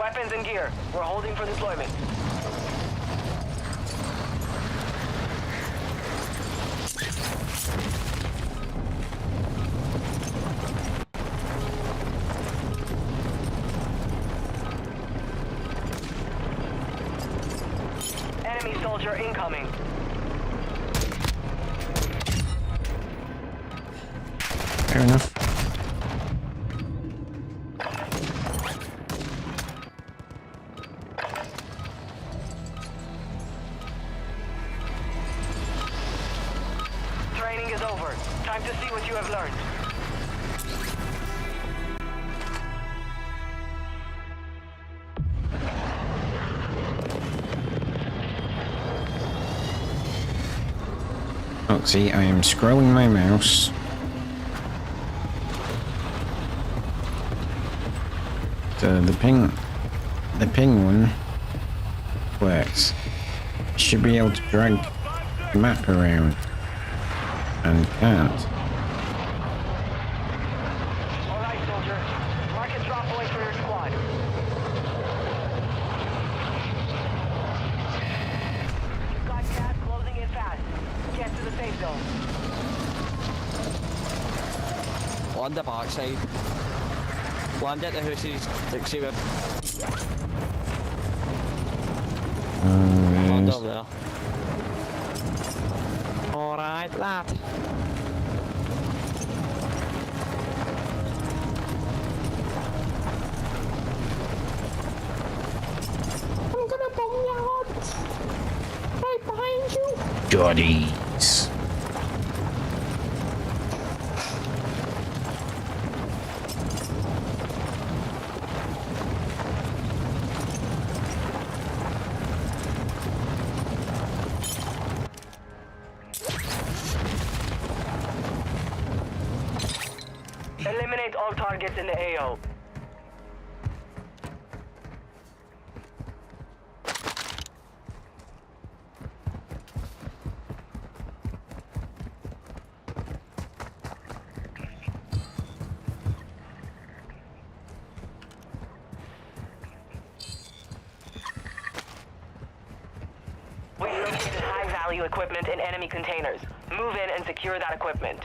Weapons and gear. We're holding for deployment. Enemy soldier incoming. Fair enough. Training is over. Time to see what you have learned. Oh, see, I am scrolling my mouse. So the ping one works. Should be able to drag the map around, and can't. All right, soldier. Mark a drop point for your squad. You've got gas closing in fast. Get to the safe zone. On the backside. Land at the houses. Like, see where. Land Yes. over there. Alright, lad. I'm gonna bomb your heart. Right behind you. Joddies. Eliminate all targets in the AO. We located high-value equipment in enemy containers. Move in and secure that equipment.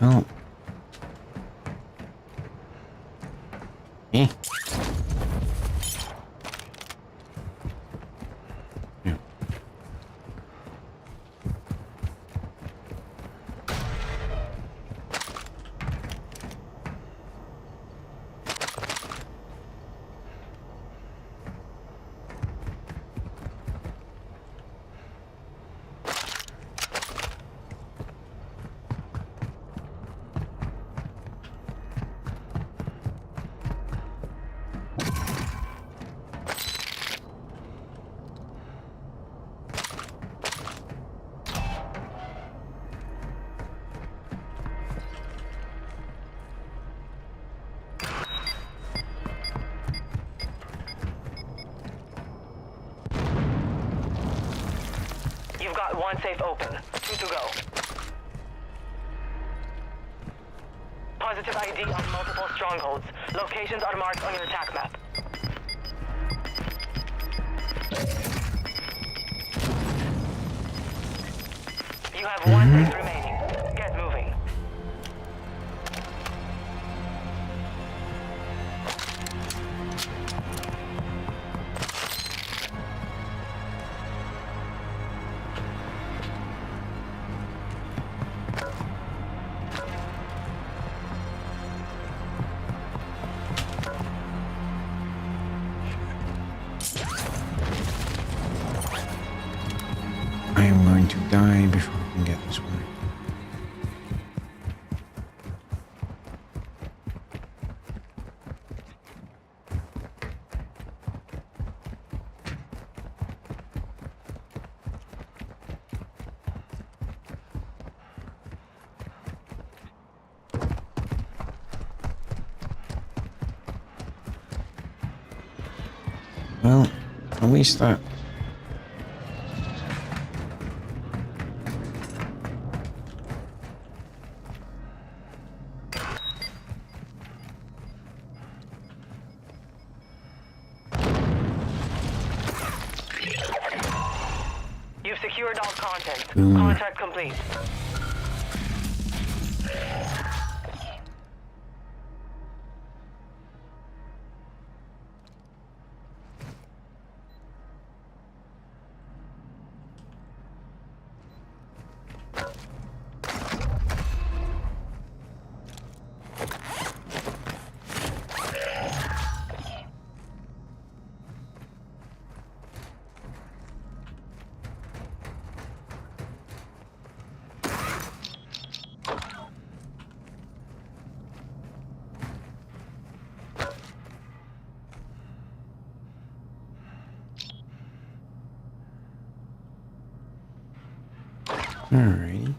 Oh. Eh. Yeah. You've got one safe open. 2 to go. Positive ID on multiple strongholds. Locations are marked on your attack map. You have 1 minute remaining. Get moving. I am going to die before I can get this one. Well, at least that. You've secured all content. Boom. Contract complete. Alrighty.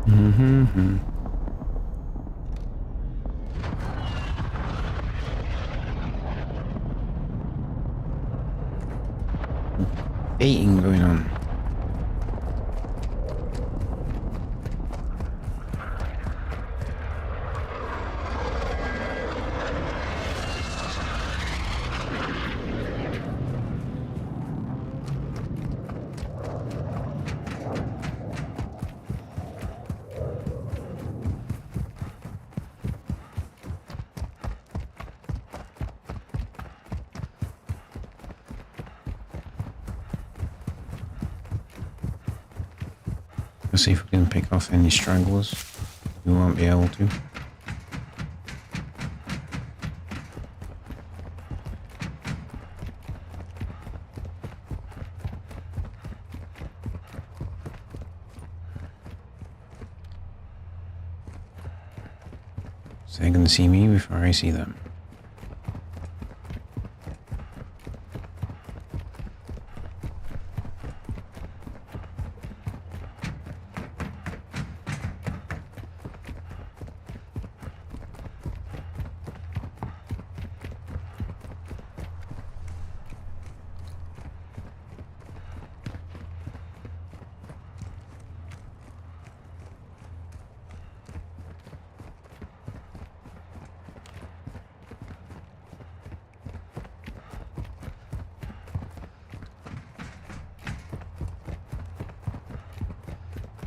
Mm-hmm. Baiting going on. Let's see if we can pick off any stragglers. We won't be able to. So they're going to see me before I see them.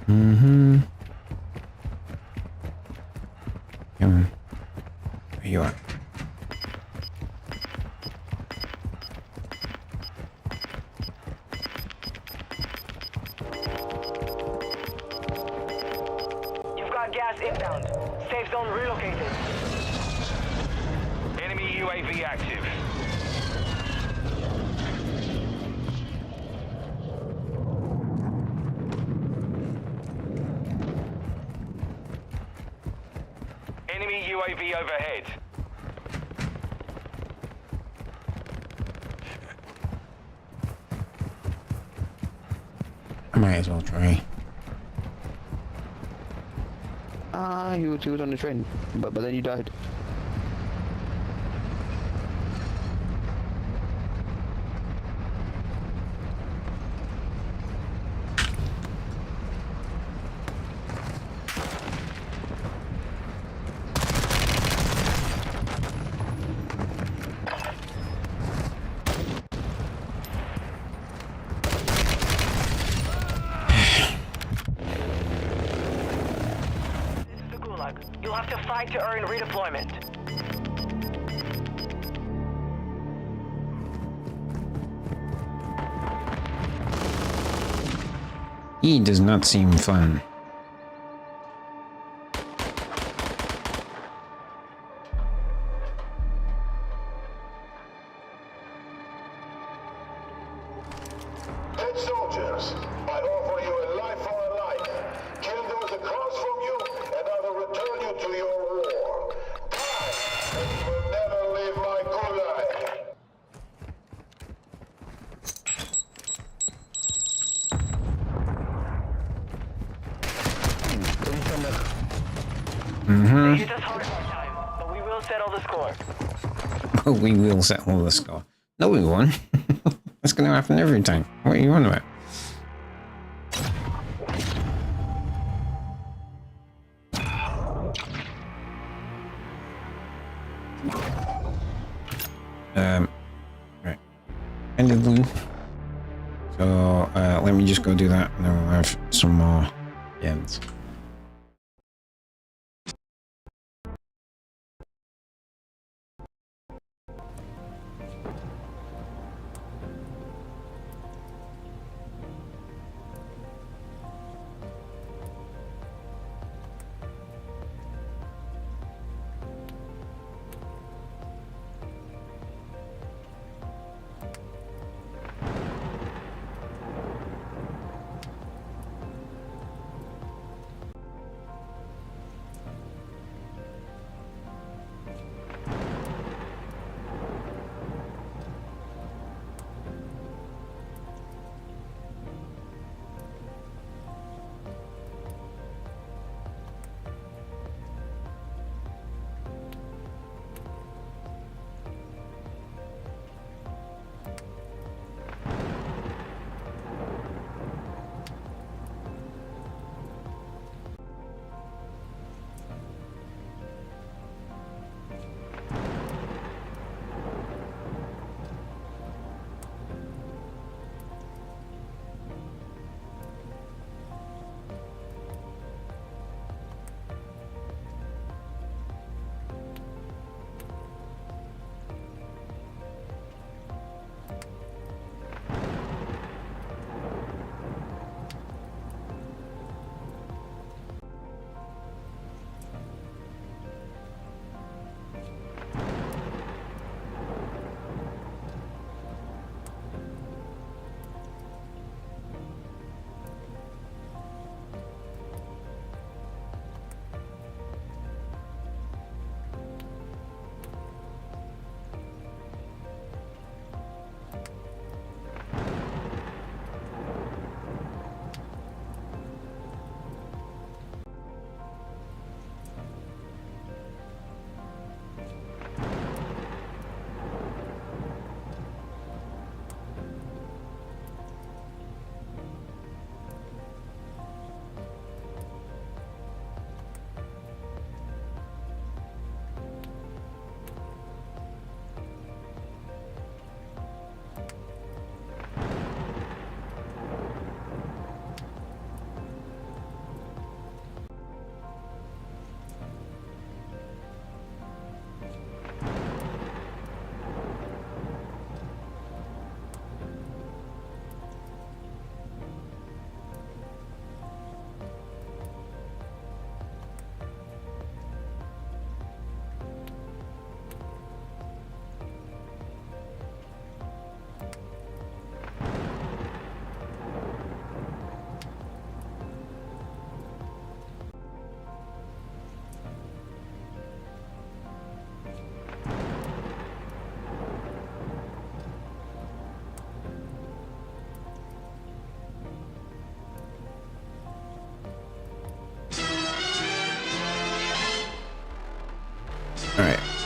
Mm-hmm. Come on. Where you at? You've got gas inbound. Safe zone relocated. Enemy UAV active. Enemy UAV overhead. I might as well try. Ah, he was on the train, but then you died. This is the Gulag. You'll have to fight to earn redeployment. He does not seem fun. Dead soldiers, I offer you a life for a life. Kill those across from you, and I will return you to your war. Die, and you will never leave my gulag. They hit us hard this time, but we will settle the score. Oh, we will settle the score. No, we won't. That's going to happen every time. What are you on about? Right. End of the loop. So, let me just go do that, and then we'll have some more ends.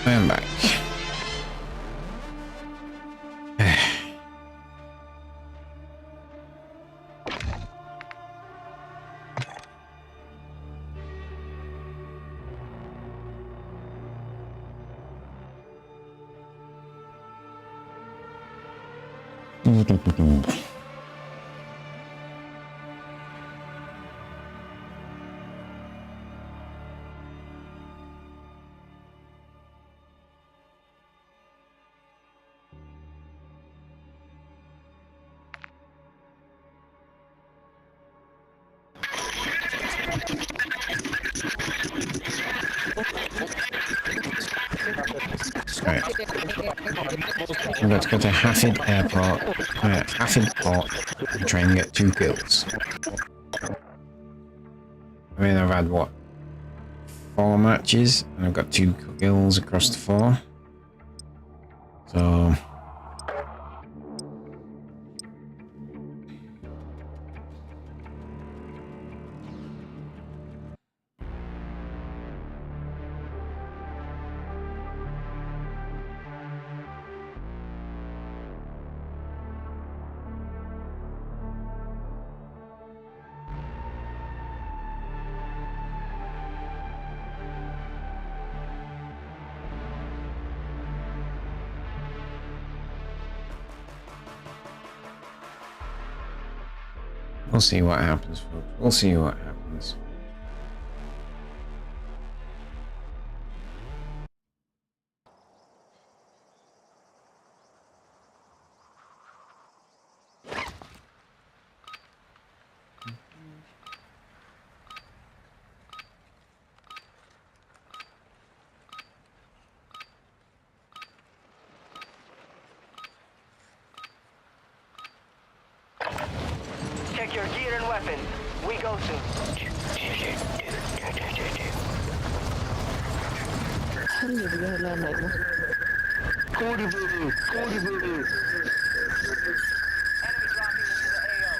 I am back. Right. I've got to go to Hafid Airport, Hafid Port, and try and get 2 kills. I mean, I've had, what, 4 matches, and I've got 2 kills across the 4. So... we'll see what happens, folks. We'll see what happens. Check your gear and weapons. We go soon. Enemy dropping into the AO.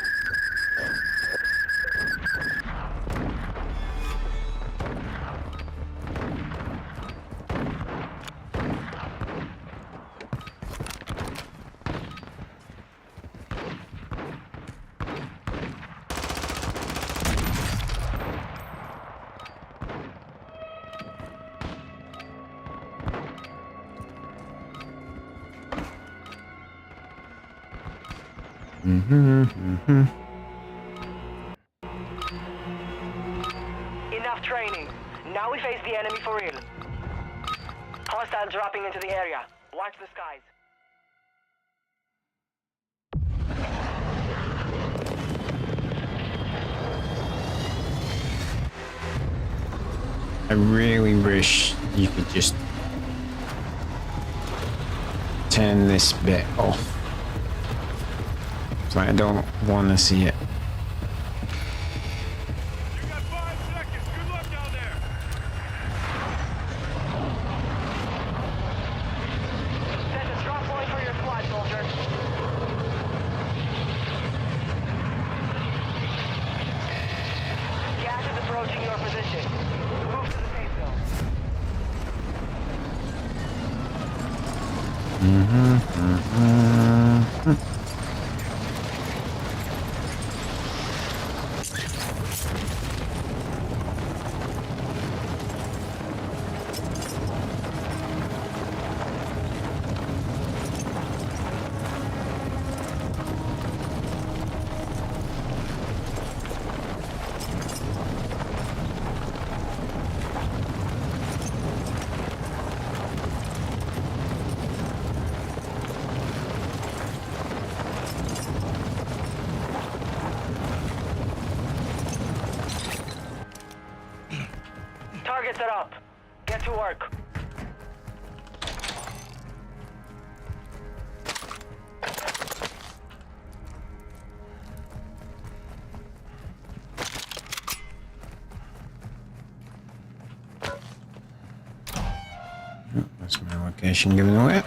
Enough training. Now we face the enemy for real. Hostiles dropping into the area. Watch the skies. I really wish you could just turn this bit off. It's like I don't want to see it. You got 5 seconds. Good luck down there. Set a strong point for your squad, soldier. Gas is approaching your position. Move to the safe zone. Targets are up. Get to work. That's my location given away.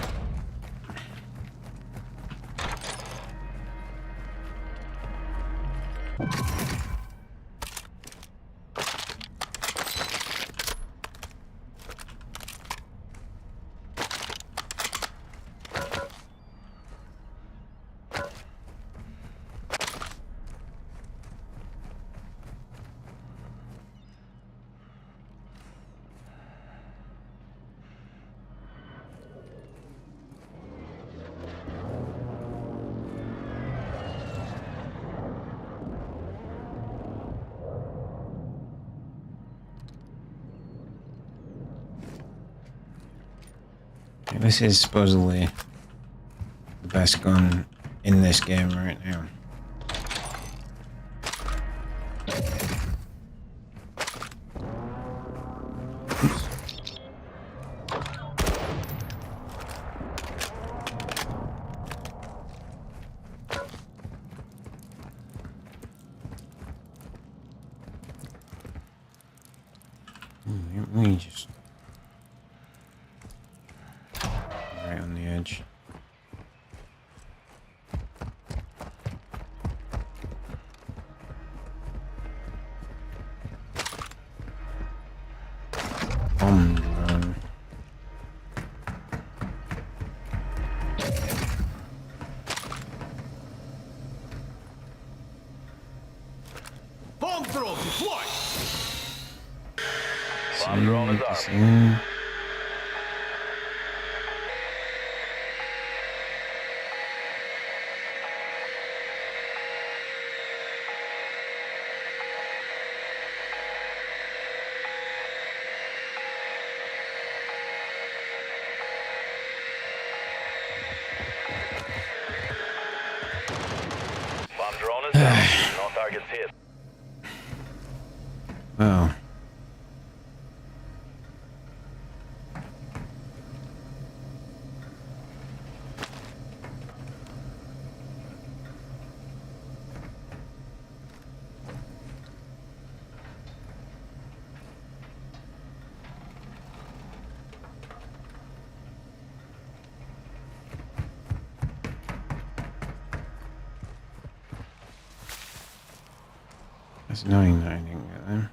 This is supposedly the best gun in this game right now. Let me just right on the edge. Bomb drone. Bomb throw deploy. Bomb drone is up. See. Bomb drone is down. No targets hit. Well. It's annoying that I didn't get them.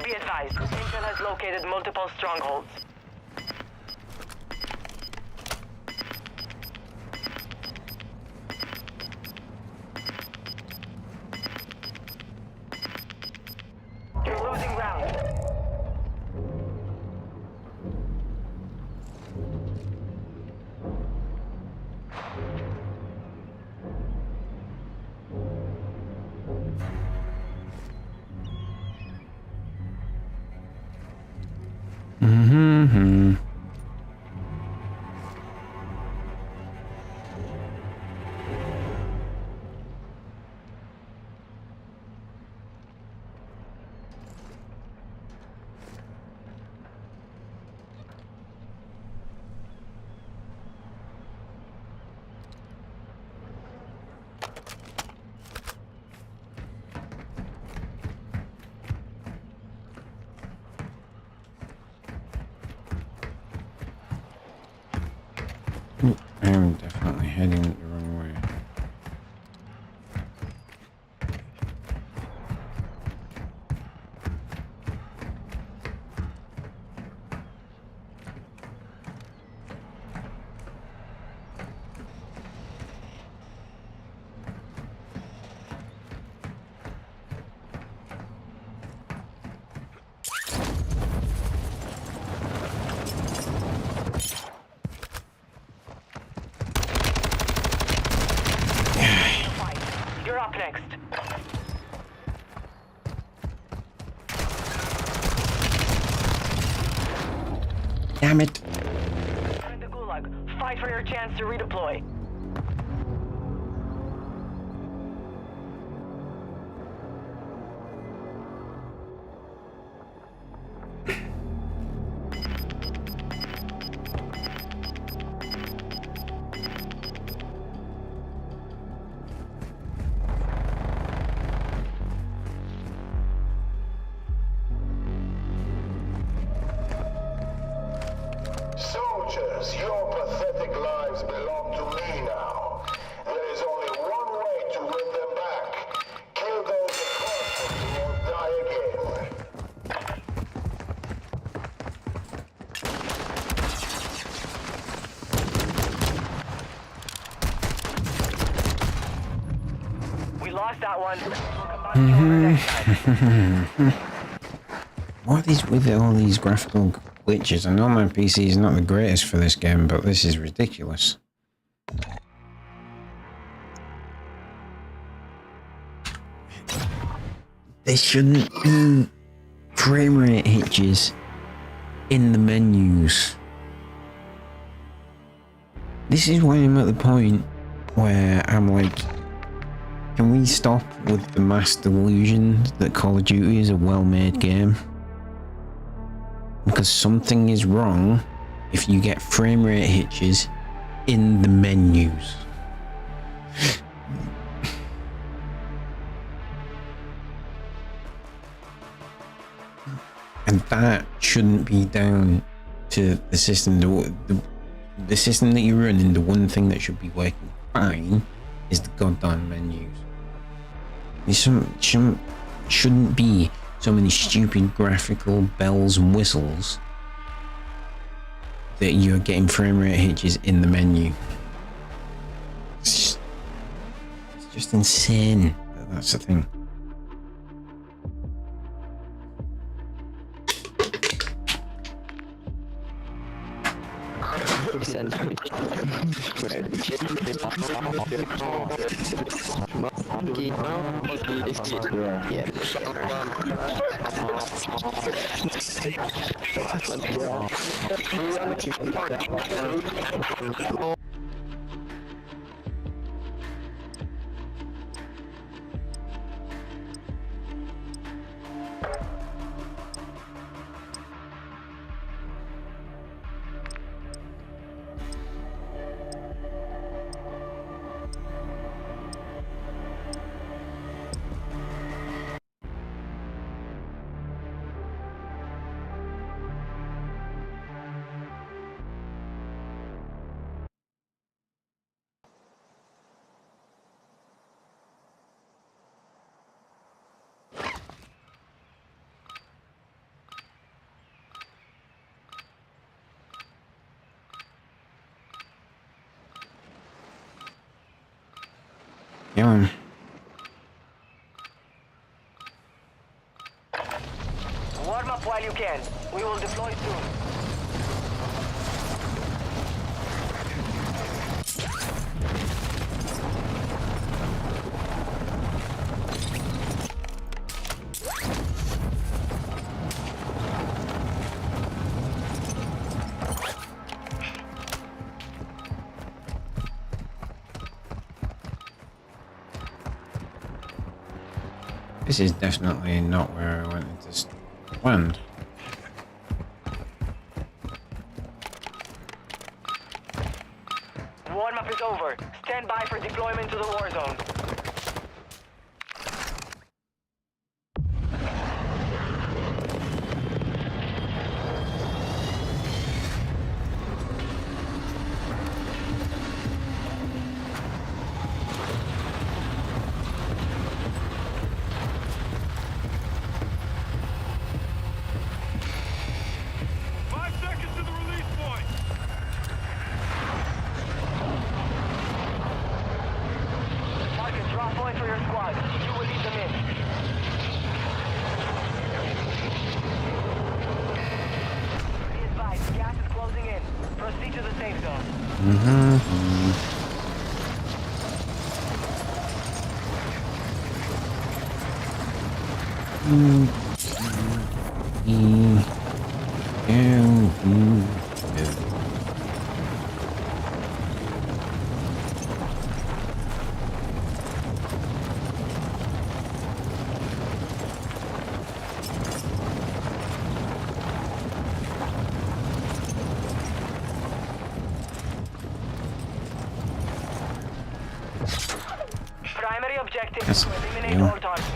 Be advised, Intel has located multiple strongholds. You're losing ground. Mm-hmm. I'm definitely heading the wrong way. You're up next. Damn it! You're in the gulag. Fight for your chance to redeploy. Soldiers, your pathetic lives belong to me now. There is only one way to win them back. Kill those across from you or die again. We lost that one. We'll come back stronger next time. What is with all these graphical glitches? I know my PC is not the greatest for this game, but this is ridiculous. There shouldn't be frame rate hitches in the menus. This is why I'm at the point where I'm like, can we stop with the mass delusion that Call of Duty is a well-made game? Because something is wrong if you get frame rate hitches in the menus. And that shouldn't be down to the system. The system that you're running, the one thing that should be working fine is the goddamn menus. There shouldn't be so many stupid graphical bells and whistles that you're getting frame rate hitches in the menu. It's just insane. That's the thing. Yeah. Warm up while you can. We will deploy soon. This is definitely not where I wanted to land. Warm-up is over. Stand by for deployment to the war zone. Drop point for your squad. You will lead them in. Be advised, gas is closing in. Proceed to the safe zone. Primary objective is to eliminate all targets.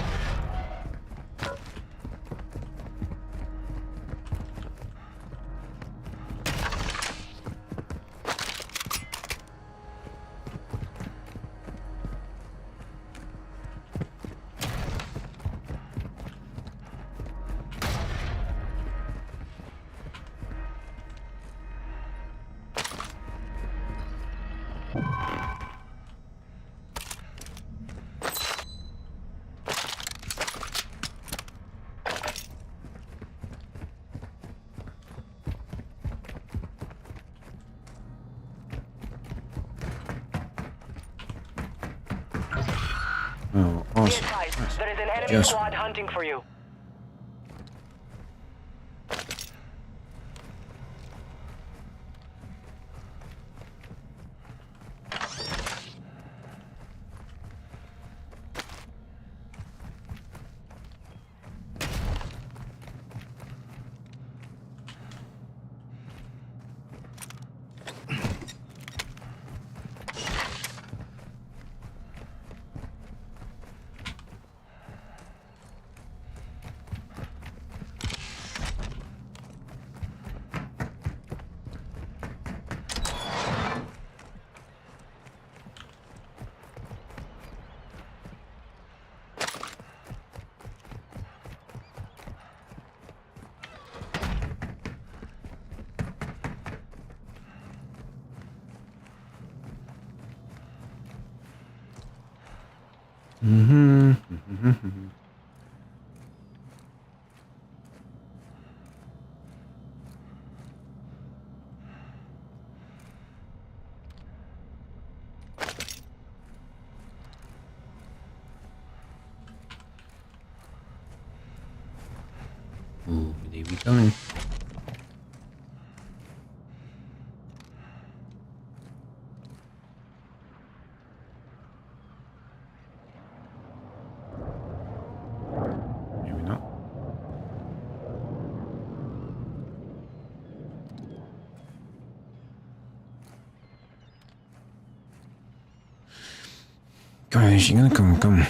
Oh, Be awesome. advised, there is an enemy Just- squad hunting for you. Ooh, they be coming. Maybe not. Guys, she gonna come.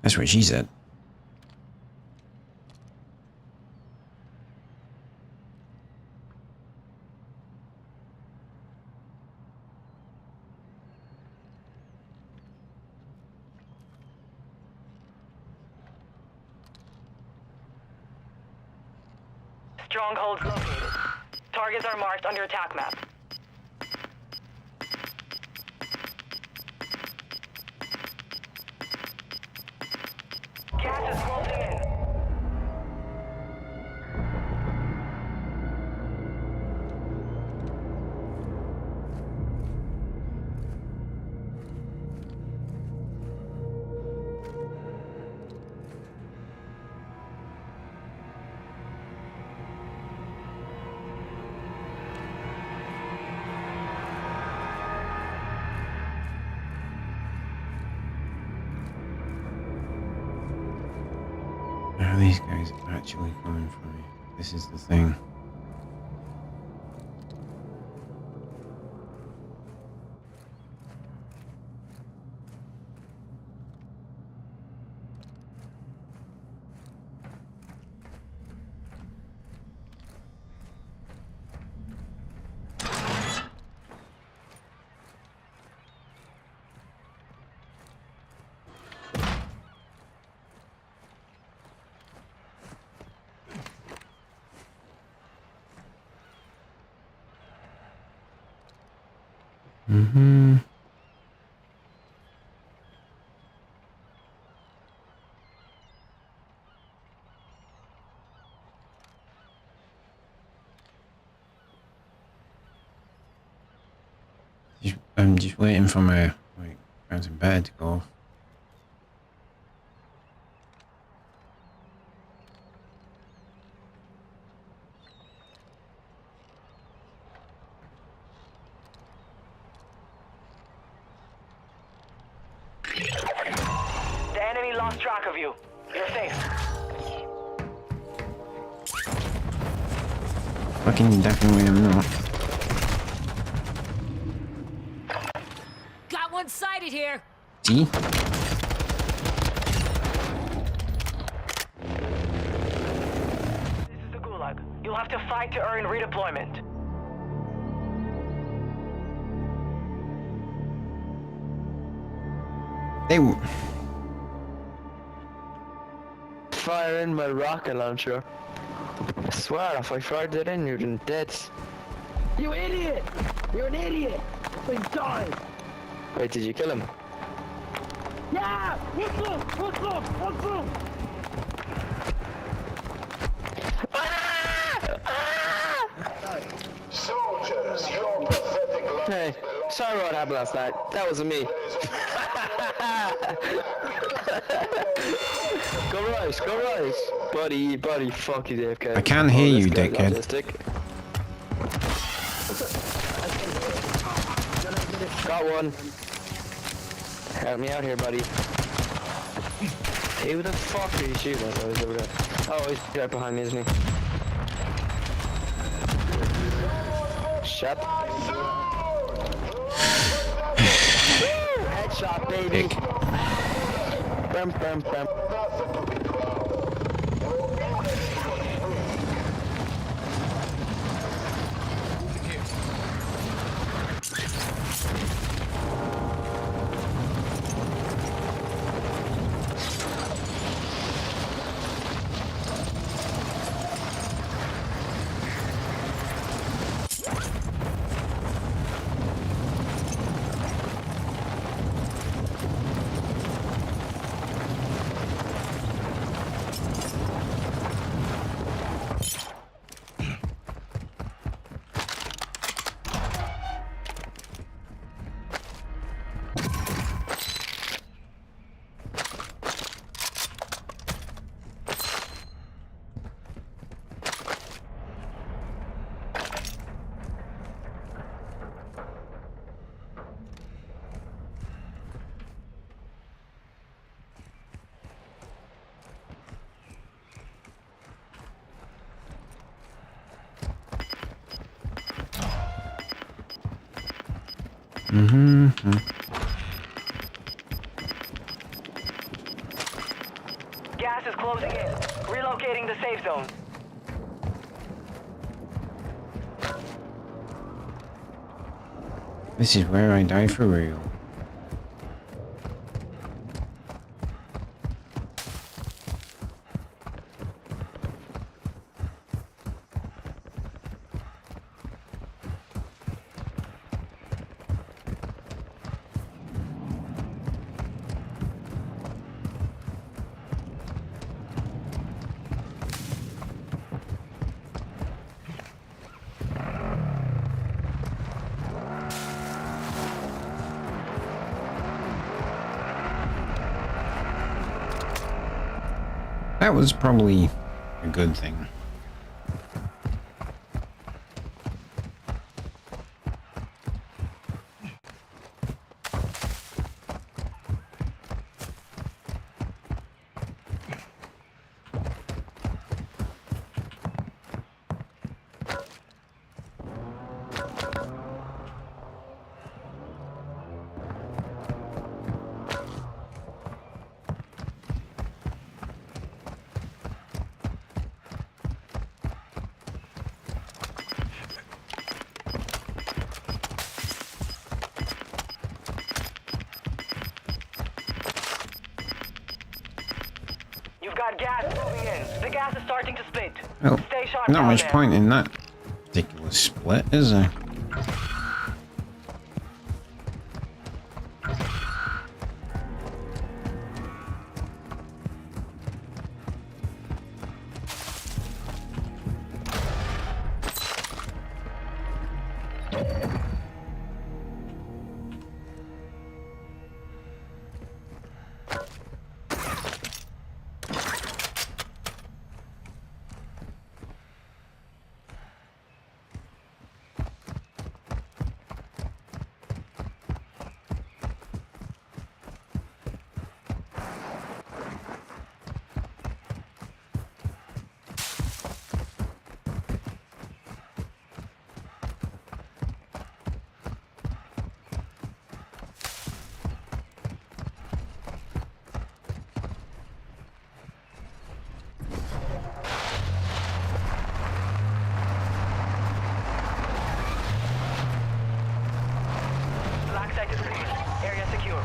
That's what she said. Strongholds located. Targets are marked on your attack map. Gas is closing in. Are these guys actually coming for me? This is the thing. I'm just waiting for my bouncing bed to go off. The enemy lost track of you. You're safe. Fucking definitely am not. Got one sighted here. See? This is the Gulag. You'll have to fight to earn redeployment. They Fire in my rocket launcher. I swear, if I fired it in, you'd been dead. You idiot! You're an idiot! Please die! Wait, did you kill him? Yeah! What's up? What's up? What's up? Soldiers, your pathetic life Hey, sorry what happened last night. That wasn't me. belongs Go rise, go rise. Buddy, fuck you, Dave. I can't hear you, this guy's dickhead. autistic. Got one. Help me out here, buddy. Who the fuck are you shooting at? Oh, he's over there. Oh, he's right behind me, isn't he? Shut. Headshot, baby. Dick. Bam. Gas is closing in. Relocating the safe zone. This is where I die for real. That was probably a good thing. You've got gas moving in. The gas is starting to split. Well, Stay sharp not down much there. point in that ridiculous split, is there? Black site is clear. Area secure.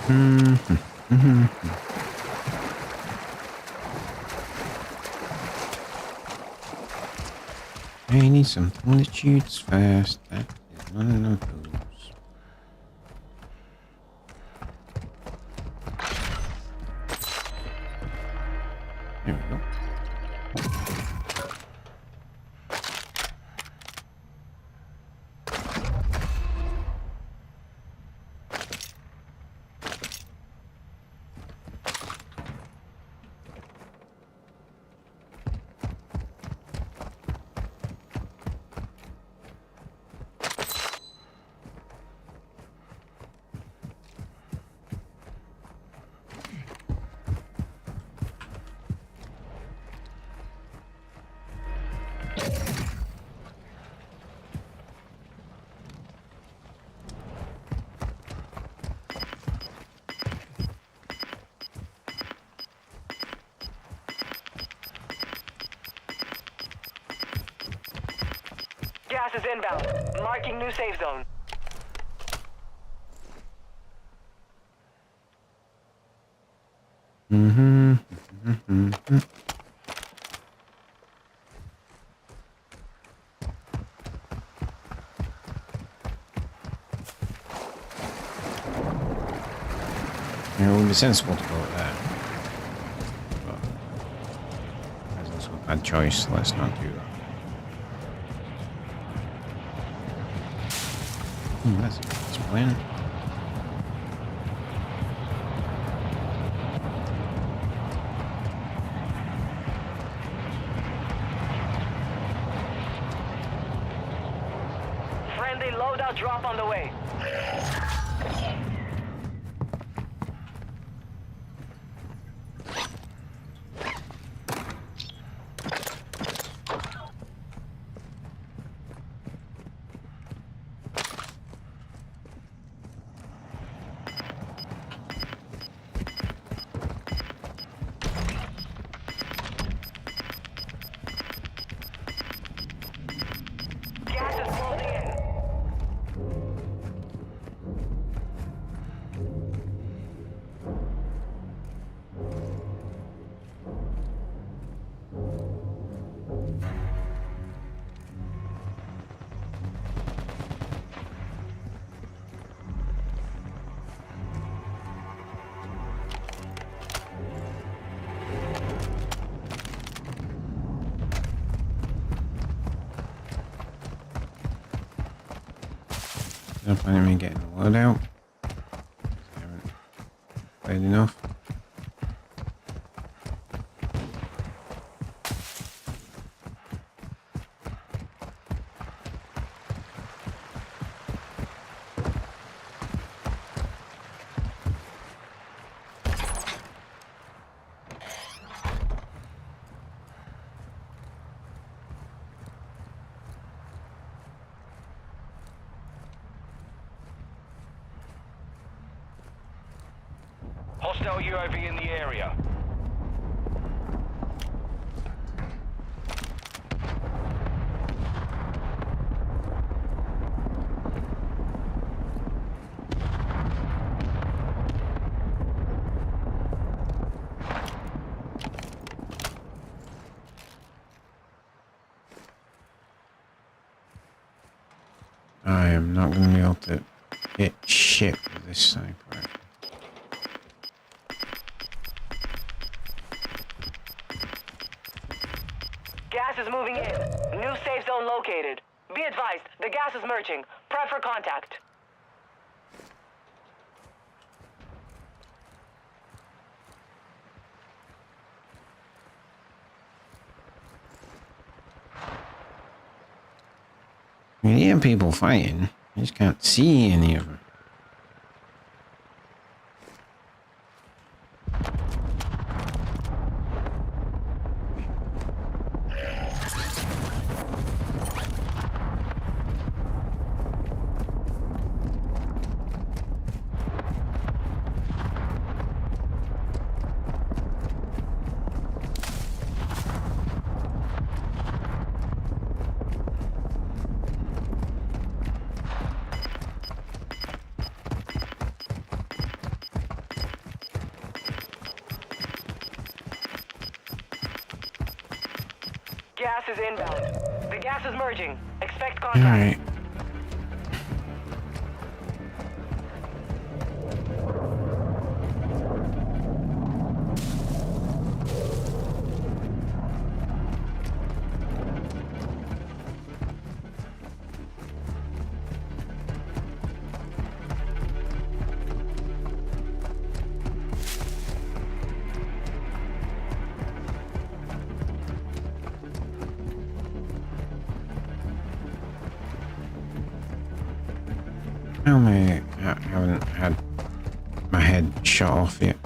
I need something that shoots fast. That is one of those. There we go. Gas is inbound. Marking new safe zone. It would be sensible to go with that. But that's also a bad choice. Let's not do that. That's a good plan. Friendly loadout drop on the way. Gas is closing in. I'm planning on getting a load out. I haven't played enough. Hostile UAV in the area. I am not going to be able to hit shit with this sniper. Gas is moving in. New safe zone located. Be advised, the gas is merging. Prep for contact. You hear people fighting, you just can't see any of them. gas is inbound. The gas is merging. Expect contact. Alright. I haven't had my head shot off yet.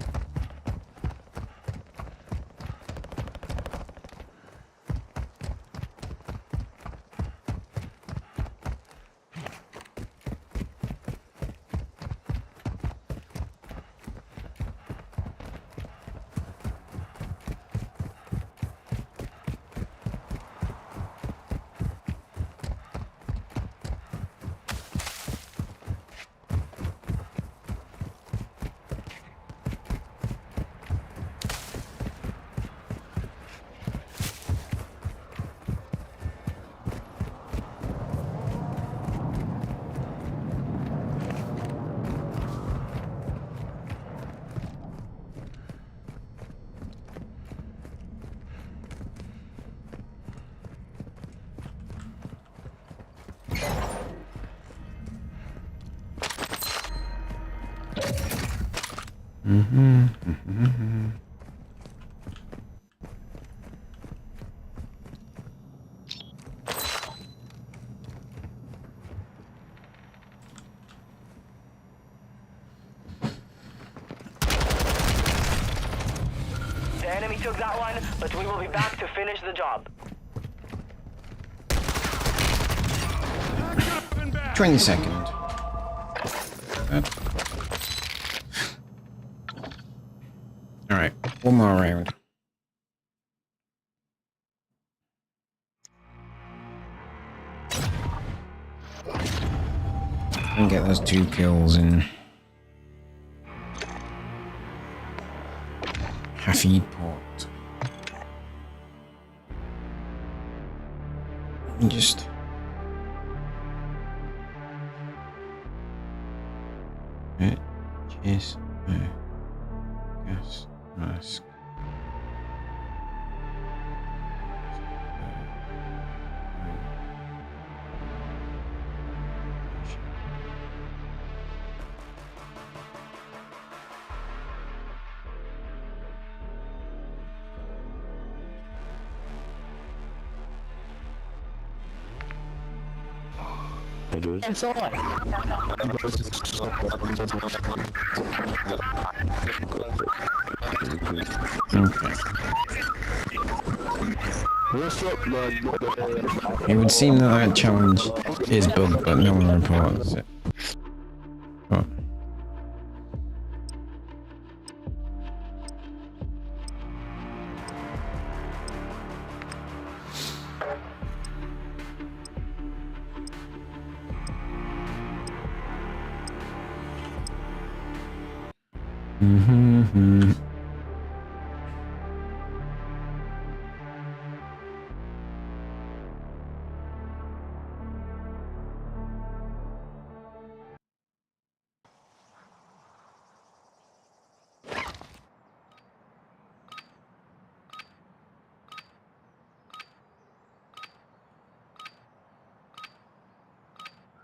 The enemy took that one, but we will be back to finish the job. 22nd. Alright, one more round. And get those 2 kills in Hafid Port. And just yes, gas mask. It's all right. Okay. What's up, man? It would seem that that challenge is bugged, but no one reports it. But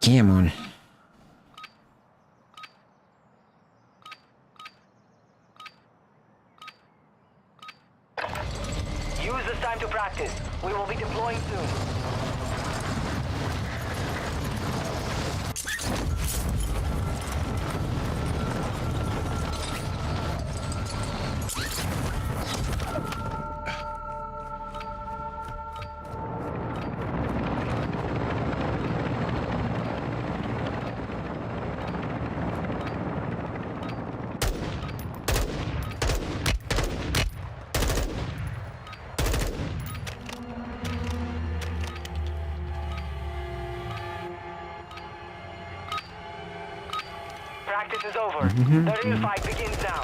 come on. Use this time to practice. We will be deploying soon. Practice is over. The real fight begins now.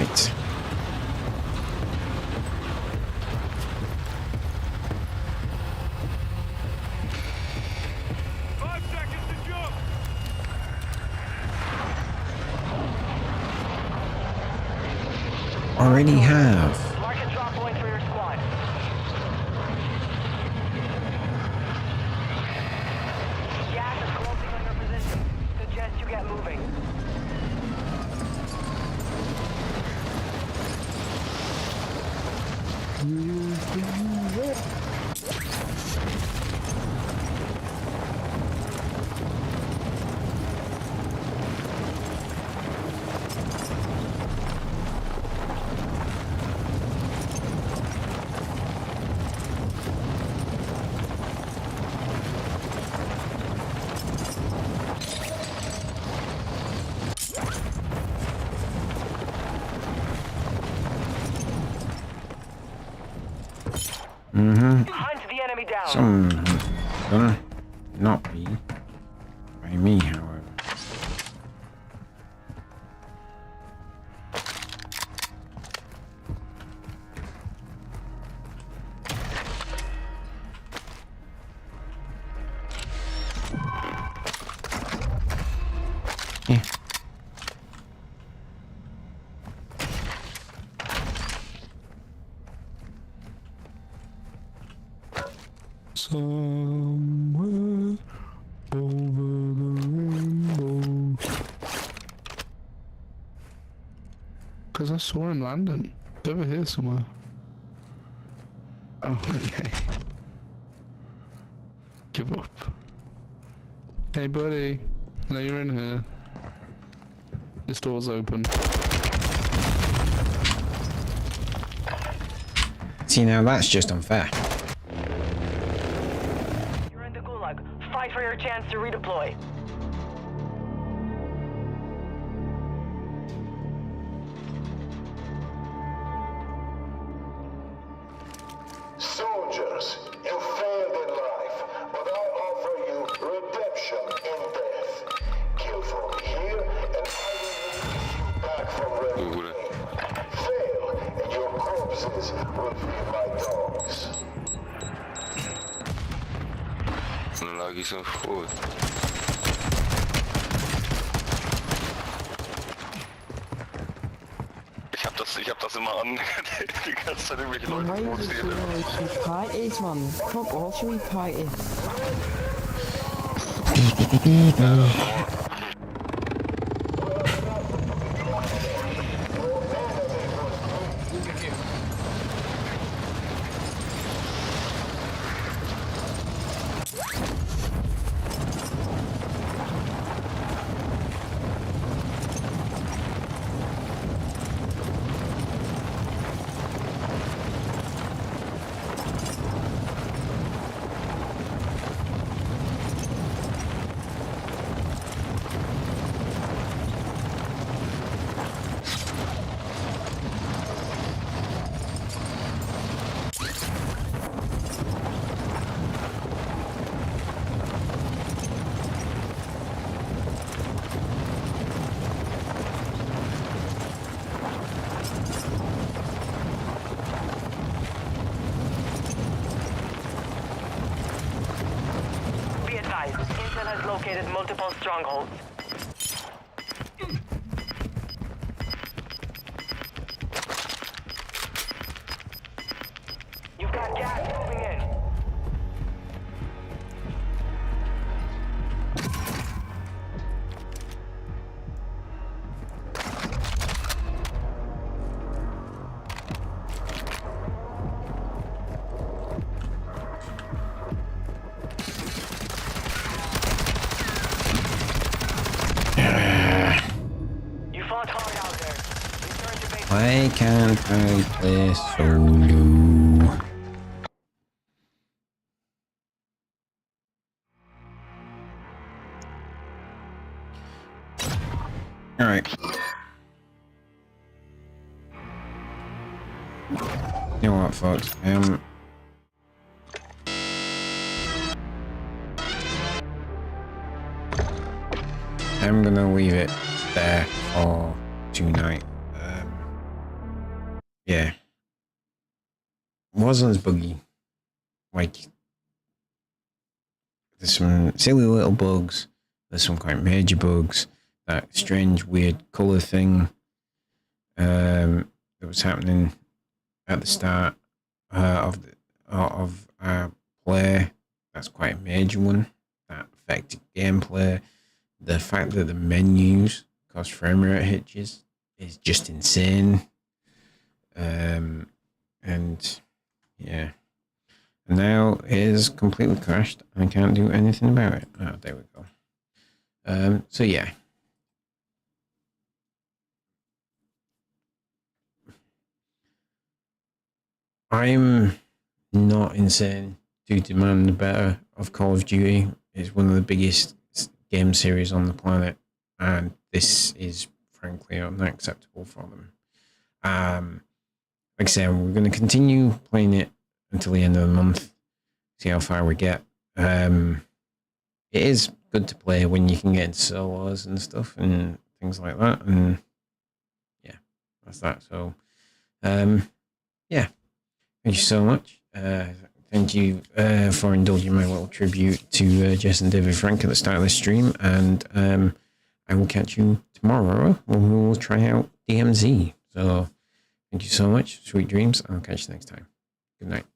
right. Already have. Mark a drop point for your squad. Gas is closing on your position. Suggest you get moving. Hunt the enemy down. Some gonna not be by me, however. Yeah. Somewhere over the rainbow. Because I saw him landing. It's over here somewhere. Oh, okay. Give up. Hey, buddy. No, you're in here. This door's open. See, now that's just unfair. You're in the gulag. Fight for your chance to redeploy. Soldiers, you failed in life, but I offer you redemption in death. Kill for me here, and I will release you back from Red Flame. Fail, and your corpses will be my dogs. Dan lag je zo goed. Ich hab das immer an. Die ganze Zeit irgendwelche Leute Why is it provozieren. so like parties, man? Fuck off, we party. Be advised, Intel has located multiple strongholds. You've got gas moving in. You fought hard out there. Return to base. Why can't I play solo? Alright. You know what, folks? I'm gonna leave it there for tonight. yeah, Warzone's buggy. Like, there's some silly little bugs. There's some quite major bugs. That strange, weird color thing that was happening at the start of our play. That's quite a major one. That affected gameplay. The fact that the menus cause frame rate hitches is just insane. And yeah. And now it is completely crashed. I can't do anything about it. Oh, there we go. So yeah. I'm not insane to demand the better of Call of Duty. It's one of the biggest game series on the planet, and this is frankly unacceptable for them. Like I say, we're going to continue playing it until the end of the month, see how far we get. It is good to play when you can get into solos and stuff and things like that, and yeah, that's that. So, yeah, thank you so much. Thank you for indulging my little tribute to Jess and David Frank at the start of the stream, and I will catch you tomorrow when we will try out DMZ. So, thank you so much. Sweet dreams. I'll catch you next time. Good night.